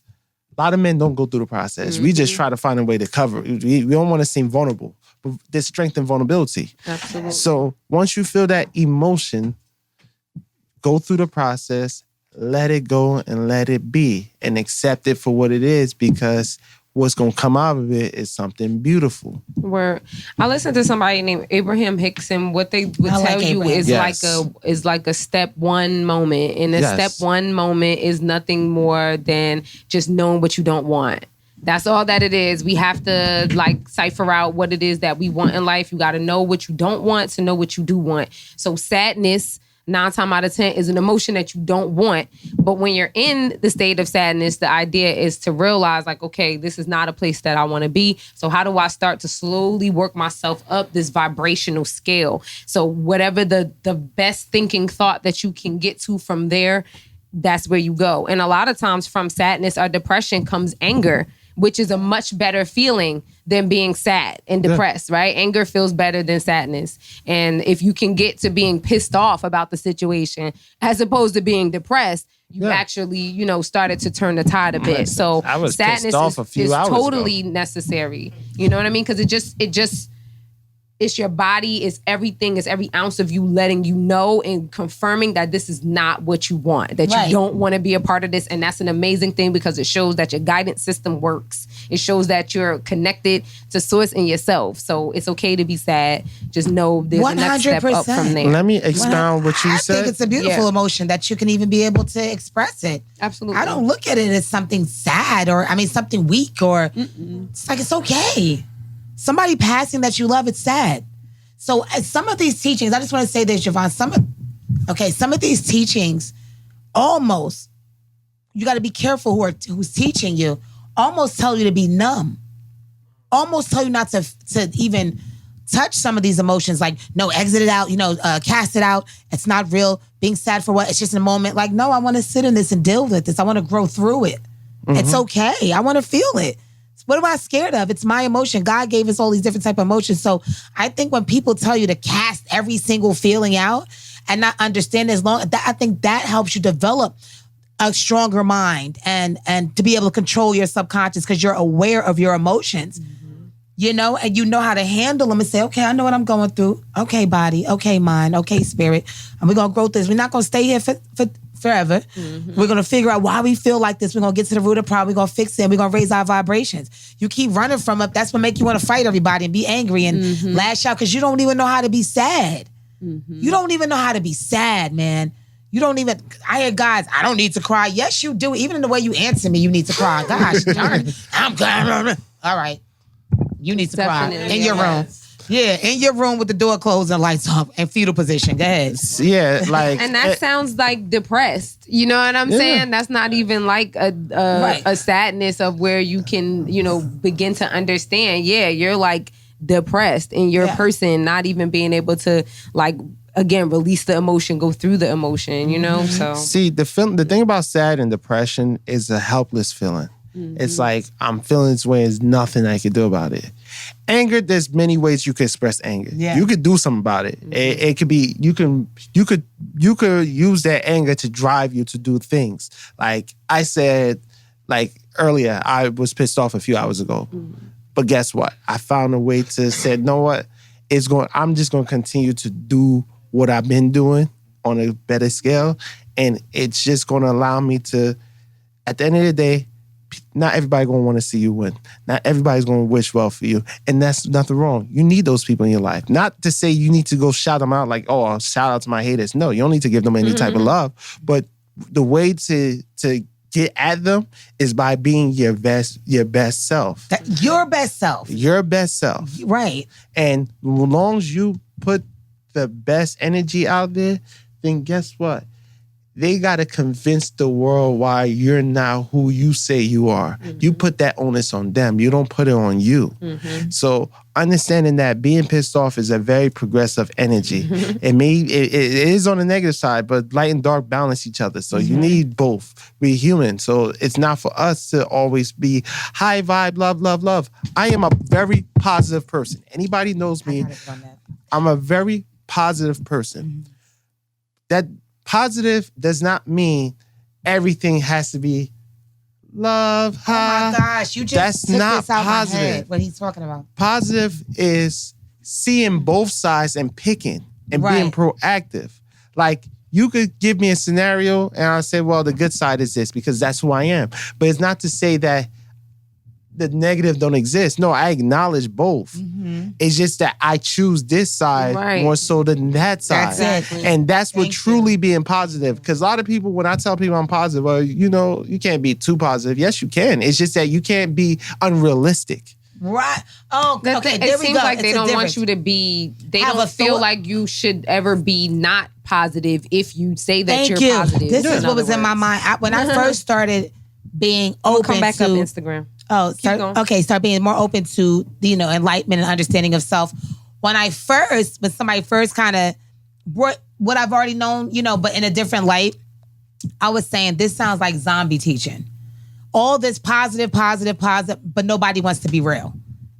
A lot of men don't go through the process. We just try to find a way to cover it. We don't want to seem vulnerable. But there's strength in vulnerability. Absolutely. So once you feel that emotion, go through the process, let it go and let it be, and accept it for what it is, because what's going to come out of it is something beautiful. Where I listened to somebody named Abraham Hickson. What they would tell you is like a step one moment. And a step one moment is nothing more than just knowing what you don't want. That's all that it is. We have to cipher out what it is that we want in life. You got to know what you don't want to know what you do want. So sadness, 9 times out of 10, is an emotion that you don't want. But when you're in the state of sadness, the idea is to realize, okay, this is not a place that I want to be. So how do I start to slowly work myself up this vibrational scale? So whatever the best thinking thought that you can get to from there, that's where you go. And a lot of times from sadness or depression comes anger, which is a much better feeling than being sad and depressed, right? Anger feels better than sadness. And if you can get to being pissed off about the situation as opposed to being depressed, you actually, started to turn the tide a bit. So I was sadness pissed off a few hours totally ago. Necessary. You know what I mean? Because it's your body, it's everything, it's every ounce of you letting you know and confirming that this is not what you want, that you don't want to be a part of this. And that's an amazing thing because it shows that your guidance system works. It shows that you're connected to source and yourself. So it's okay to be sad. Just know there's a next step up from there. Let me expound what you said. I think it's a beautiful emotion that you can even be able to express it. Absolutely. I don't look at it as something sad or, something weak or it's it's okay. Somebody passing that you love, it's sad. So some of these teachings, I just want to say this, Javon, some of these teachings almost, you got to be careful who's teaching you, almost tell you to be numb. Almost tell you not to even touch some of these emotions. Like, no, exit it out, cast it out. It's not real. Being sad for what? It's just a moment. Like, no, I want to sit in this and deal with this. I want to grow through it. It's okay. I want to feel it. What am I scared of? It's my emotion. God gave us all these different type of emotions. So I think when people tell you to cast every single feeling out and not understand I think that helps you develop a stronger mind and to be able to control your subconscious because you're aware of your emotions, and you know how to handle them and say, okay, I know what I'm going through. Okay, body. Okay, mind. Okay, spirit. And we're going to grow through this. We're not going to stay here for forever. We're going to figure out why we feel like this. We're going to get to the root of the problem. We're going to fix it. And we're going to raise our vibrations. You keep running from it. That's what make you want to fight everybody and be angry and lash out because you don't even know how to be sad. You don't even know how to be sad, man. You don't even, I hear guys, I don't need to cry. Yes, you do. Even in the way you answer me, you need to cry. Gosh, darn. I'm crying. All right. You need to cry in your room. Yeah, in your room with the door closed and lights off and fetal position. Go ahead. Yeah, like. And that sounds like depressed. You know what I'm saying? That's not even like a sadness of where you can, begin to understand. Yeah, you're like depressed and you're a person not even being able to like, again, release the emotion, go through the emotion, So see, the thing about sad and depression is a helpless feeling. It's like, I'm feeling this way, there's nothing I can do about it. Anger, there's many ways you can express anger. Yeah. You could do something about it. It could be, you could use that anger to drive you to do things. Like I said, earlier, I was pissed off a few hours ago. But guess what? I found a way to say, you know what? I'm just going to continue to do what I've been doing on a better scale. And it's just going to allow me to, at the end of the day, not everybody going to want to see you win. Not everybody's going to wish well for you. And that's nothing wrong. You need those people in your life. Not to say you need to go shout them out like, oh, I'll shout out to my haters. No, you don't need to give them any type of love. But the way to get at them is by being your best self. Your best self. Your best self. Right. And as long as you put the best energy out there, then guess what? They got to convince the world why you're not who you say you are. You put that onus on them. You don't put it on you. So understanding that being pissed off is a very progressive energy. It is on the negative side, but light and dark balance each other. So you need both. We're human. So it's not for us to always be high vibe, love, love, love. I am a very positive person. Anybody knows me, I'm a very positive person. That positive does not mean everything has to be love. Oh my gosh, you just took not this out positive. My head, what he's talking about. Positive is seeing both sides and picking and being proactive. Like, you could give me a scenario and I'll say, well, the good side is this because that's who I am. But it's not to say that the negative don't exist. No, I acknowledge both. It's just that I choose this side more so than that side. Exactly. And that's what truly being positive. Because a lot of people, when I tell people I'm positive, well, you can't be too positive. Yes, you can. It's just that you can't be unrealistic. Right. Oh, okay. It seems like they don't want you to be, they don't feel like you should ever be not positive if you say that you're positive. This is what was in my mind. When I first started being open come back up Instagram. Start being more open to, enlightenment and understanding of self. When somebody first kind of brought what I've already known, but in a different light, I was saying, this sounds like zombie teaching. All this positive, but nobody wants to be real.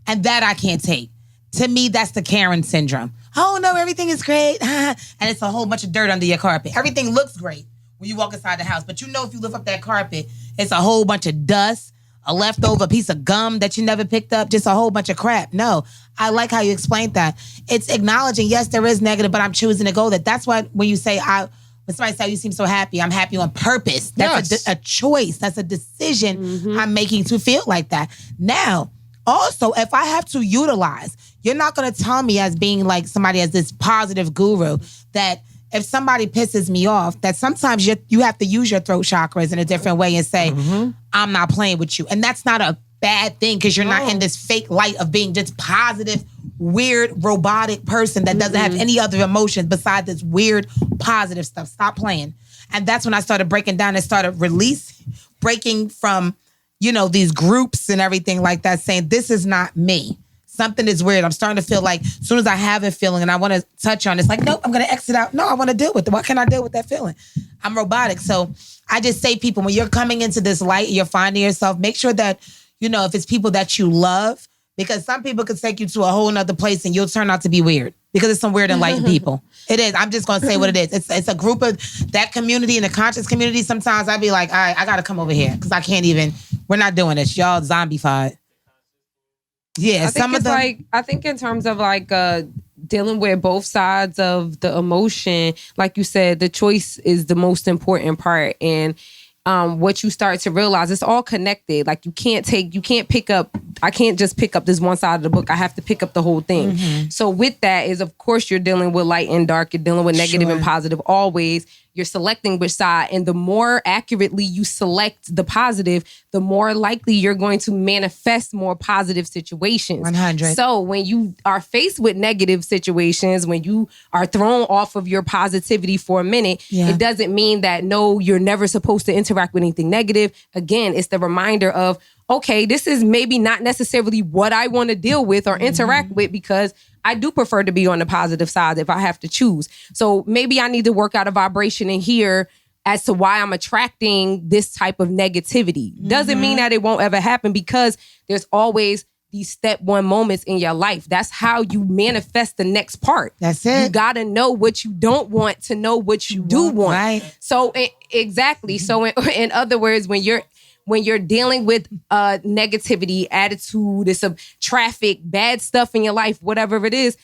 And that I can't take. To me, that's the Karen syndrome. Oh no, everything is great. And it's a whole bunch of dirt under your carpet. Everything looks great when you walk inside the house. But if you lift up that carpet, it's a whole bunch of dust, a leftover piece of gum that you never picked up, just a whole bunch of crap. No, I like how you explained that. It's acknowledging, yes, there is negative, but I'm choosing to go there. That's why when you say, when somebody says you seem so happy, I'm happy on purpose. That's a choice. That's a decision I'm making to feel like that. Now, also, if I have to utilize, you're not going to tell me as being like somebody as this positive guru that if somebody pisses me off, that sometimes you have to use your throat chakras in a different way and say, I'm not playing with you. And that's not a bad thing because you're not in this fake light of being just positive, weird, robotic person that doesn't have any other emotions besides this weird, positive stuff. Stop playing. And that's when I started breaking down and started breaking from, these groups and everything like that, saying, this is not me. something is weird. I'm starting to feel like as soon as I have a feeling and I want to touch on it, it's like, nope, I'm going to exit out. No, I want to deal with it. What can I deal with that feeling? I'm robotic. So I just say, people, when you're coming into this light, you're finding yourself, make sure that, you know, if it's people that you love, because some people could take you to a whole nother place and you'll turn out to be weird because it's some weird enlightened people. It is. I'm just going to say what it is. It's a group of that community and the conscious community. Sometimes I'd be like, all right, I got to come over here because I can't even, we're not doing this. Y'all zombified. Yeah, I think in terms of like dealing with both sides of the emotion, like you said, the choice is the most important part. And what you start to realize, it's all connected. Like I can't just pick up this one side of the book. I have to pick up the whole thing. Mm-hmm. So with that is, of course, you're dealing with light and dark. You're dealing with negative and positive always. You're selecting which side. And the more accurately you select the positive, the more likely you're going to manifest more positive situations. 100. So when you are faced with negative situations, when you are thrown off of your positivity for a minute, it doesn't mean that, no, you're never supposed to interact with anything negative. Again, it's the reminder of, okay, this is maybe not necessarily what I want to deal with or interact with, because I do prefer to be on the positive side if I have to choose. So maybe I need to work out a vibration in here as to why I'm attracting this type of negativity. Doesn't mean that it won't ever happen, because there's always these step one moments in your life. That's how you manifest the next part. That's it. You got to know what you don't want to know what you do want. Right. So exactly. So in other words, when you're dealing with negativity, attitude, some traffic, bad stuff in your life, whatever it is,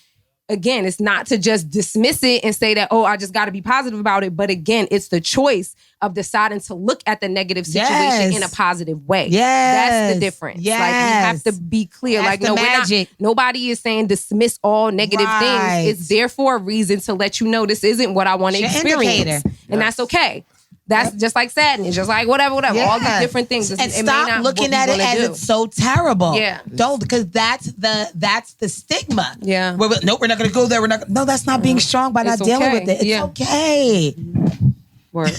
again, it's not to just dismiss it and say that, oh, I just got to be positive about it. But again, it's the choice of deciding to look at the negative situation in a positive way. That's the difference. Like, we have to be clear. That's like, nobody is saying dismiss all negative things. It's there for a reason, to let you know this isn't what I want to experience. And that's okay. That's just like sadness, just like whatever. All these different things. And stop looking at it as it's so terrible. Don't, because that's the stigma. Yeah. We're not going to go there. No, that's not being strong by not dealing with it. It's okay. Word.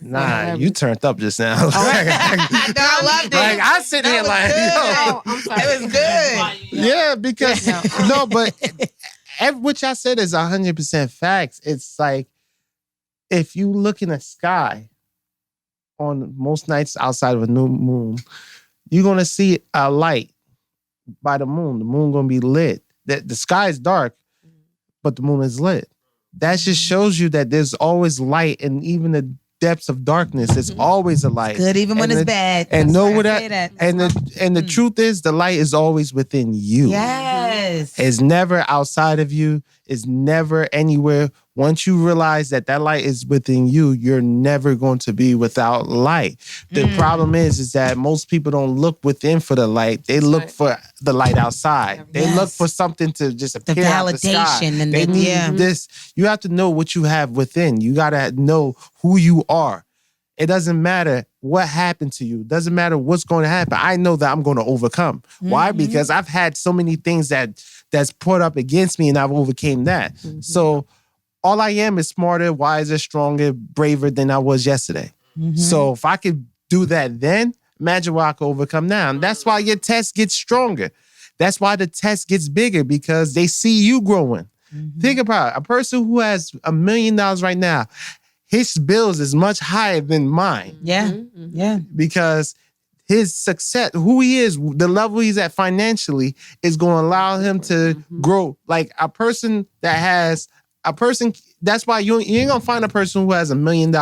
Nah, you turned up just now. No, I loved it. Like, I sit here like, yo. I'm sorry. It was good. Yeah, because, no, but what y'all said is 100% facts. It's like, if you look in the sky on most nights outside of a new moon, you're going to see a light by the moon. The moon going to be lit. The sky is dark, but the moon is lit. That just shows you that there's always light, and even the depths of darkness, there's always a light. Good, even when it's bad. And know what that. And the truth is, the light is always within you. Yes. It's never outside of you. It's never anywhere. Once you realize that light is within you, you're never going to be without light. The problem is that most people don't look within for the light. They look for the light outside. They look for something to just appear out the sky. And they need this. You have to know what you have within. You got to know who you are. It doesn't matter what happened to you. It doesn't matter what's going to happen. I know that I'm going to overcome. Why? Because I've had so many things that's put up against me, and I've overcame that. So all I am is smarter, wiser, stronger, braver than I was yesterday. So if I could do that then, imagine what I could overcome now. And that's why your test gets stronger. That's why the test gets bigger, because they see you growing. Think about it. A person who has $1 million right now, his bills is much higher than mine. Because his success, who he is, the level he's at financially is going to allow him to grow. Like that's why you ain't going to find a person who has $1 million,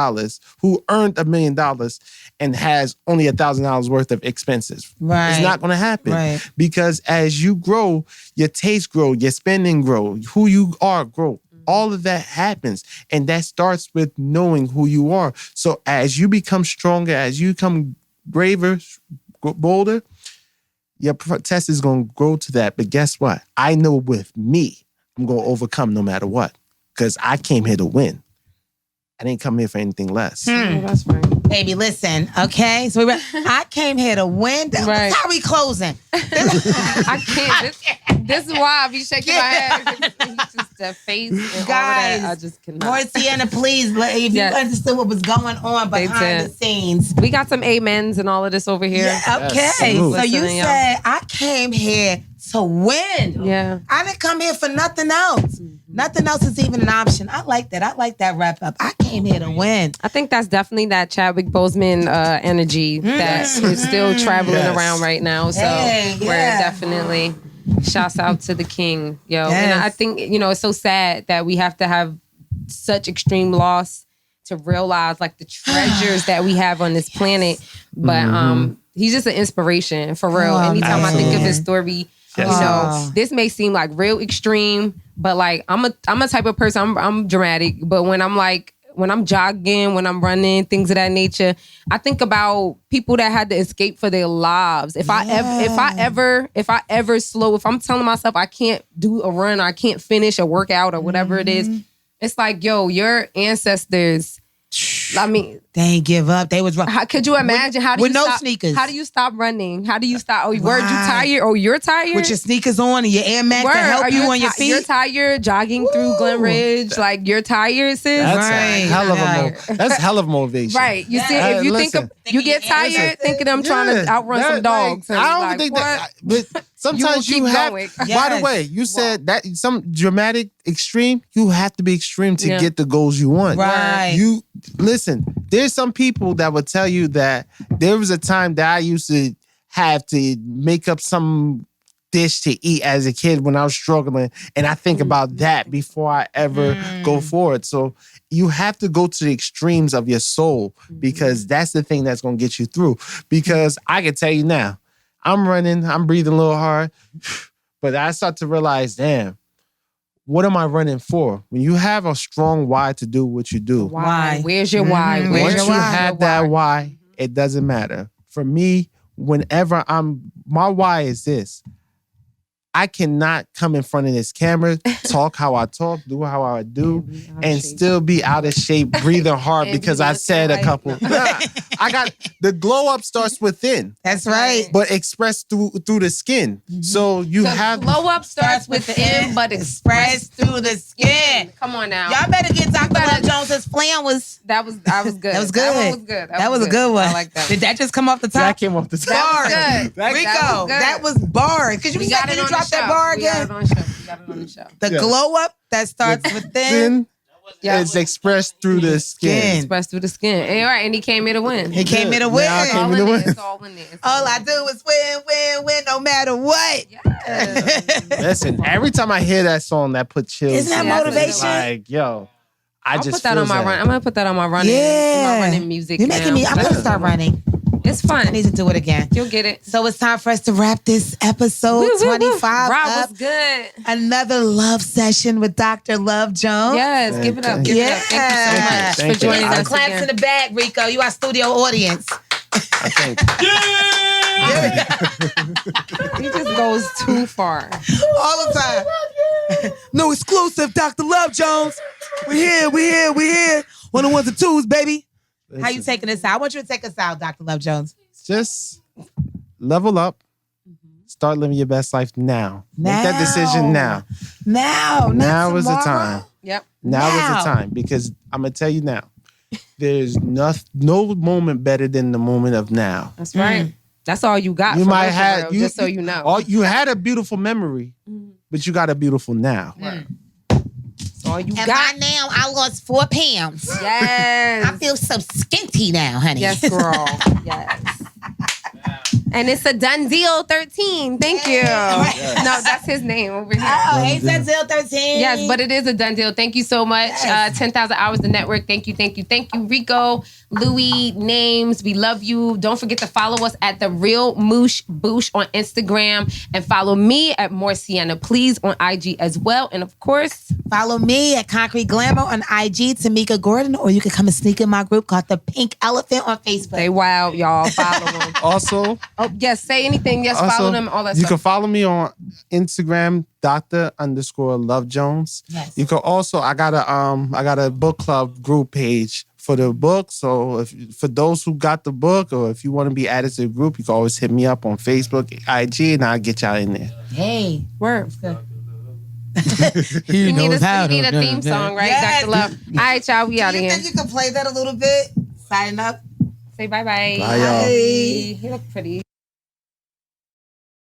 who earned $1 million and has only $1,000 worth of expenses. Right. It's not going to happen. Right. Because as you grow, your taste grow, your spending grow, who you are grow. All of that happens. And that starts with knowing who you are. So as you become stronger, as you become braver, bolder, your test is going to grow to that. But guess what? I know with me, I'm going to overcome no matter what. Because I came here to win. I didn't come here for anything less. That's right. Baby, listen, okay? So I came here to win. Right. How are we closing? I can't. This is why I be shaking my head. It's just the face and all of that. I just cannot. More Sienna, please, if you understood what was going on behind the scenes. We got some amens and all of this over here. Yeah, okay. So you said, I came here to win. Yeah. I didn't come here for nothing else. Nothing else is even an option. I like that. I like that wrap up. I came here to win. I think that's definitely that Chadwick Boseman energy that is still traveling around right now. So we're definitely shouts out to the king, yo. And I think, it's so sad that we have to have such extreme loss to realize like the treasures that we have on this planet. But he's just an inspiration for real. Anytime I think of his story, this may seem like real extreme, but like I'm a type of person. I'm dramatic, but when I'm jogging, when I'm running, things of that nature, I think about people that had to escape for their lives. If I'm telling myself I can't do a run or I can't finish a workout or whatever it is, it's like, yo, your ancestors, I mean, they ain't give up. They was running. Could you imagine? With no sneakers. How do you stop running? How do you stop? Oh, word, you tired? Oh, you're tired? With your sneakers on and your Air Max to help you on your feet? You're tired jogging through Glen Ridge. Like, you're tired, sis? That's hell of motivation. Right. You see, if you you get tired, think of them trying to outrun some dogs. I don't think that. But sometimes you have. By the way, you said that some dramatic extreme. You have to be extreme to get the goals you want. Right. You listen. There's some people that will tell you that there was a time that I used to have to make up some dish to eat as a kid when I was struggling, and I think about that before I ever go forward. So you have to go to the extremes of your soul because that's the thing that's going to get you through. Because I can tell you now, I'm running, I'm breathing a little hard, but I start to realize, damn, what am I running for? When you have a strong why to do what you do. Why? Where's your why? Once you have that why, it doesn't matter. For me, whenever my why is this. I cannot come in front of this camera, talk how I talk, do how I do, and still be out of shape, breathing hard because I said a couple. I got the glow up starts within. That's right. But expressed through the skin. So you have glow up starts within, but expressed through the skin. Come on now. Y'all better get Dr. Love Jones's flan was. That was good. That was good. That one was good. That was a good one. I like that. Did that just come off the top? That came off the top. Bars. Good. Rico, that was bars. Because you said, did you drop that bar again? We got it on the show. The glow up that starts within. It's expressed through the skin. Expressed through the skin. And, all right, and he came here to win. He came here to win. I came here to win. It's all in there. All I do is win, no matter what. Yes. Listen, every time I hear that song, that put chills. Isn't that motivation? Like, yo, I'll put that on my run. I'm gonna put that on my running. Yeah. My running music. You're making me. I'm gonna start running. It's fun. I need to do it again. You'll get it. So it's time for us to wrap this episode 25 Rob, up. what's good? Another love session with Dr. Love Jones. Yes, give it up. Give it up. Thank you so much for joining us. Claps again. in the back, Rico. You our studio audience. I think. He just goes too far. All the time. No exclusive, Dr. Love Jones. We here. One of the ones and twos, baby. Listen. How you taking us out? I want you to take us out, Dr. Love Jones. Just level up. Start living your best life now. Make that decision now. Now is the time. Yep. Now is the time because I'm gonna tell you now. There's no moment better than the moment of now. That's right. That's all you got. You might have just so you know. You had a beautiful memory, but you got a beautiful now. All you and got. by now, I lost 4 pounds. Yes. I feel so skinty now, honey. Yes, girl. Yes. And it's a done deal 13. Thank you. Yes. No, that's his name over here. Oh, hey, Denzel 13. Yes, but it is a done deal. Thank you so much. Yes. 10,000 Hours the Network. Thank you, Rico, Louis, Names. We love you. Don't forget to follow us at The Real Moosh Boosh on Instagram. And follow me at More Sienna Please on IG as well. And of course, follow me at Concrete Glamour on IG, Tamika Gordon, or you can come and sneak in my group called The Pink Elephant on Facebook. Stay wild, y'all. Follow them. Also, yes, say anything. Yes, follow them. All that you stuff. can follow me on Instagram, Dr._Love Jones. Yes. You can also, I got a book club group page for the book. So for those who got the book, or if you want to be added to the group, you can always hit me up on Facebook, IG, and I'll get y'all in there. Hey, Word. good. You need a theme song, right? Yes. Dr. Love. All right, y'all, we out of Do you here. think you can play that a little bit? Sign up. Say bye-bye. Bye, y'all. You look pretty.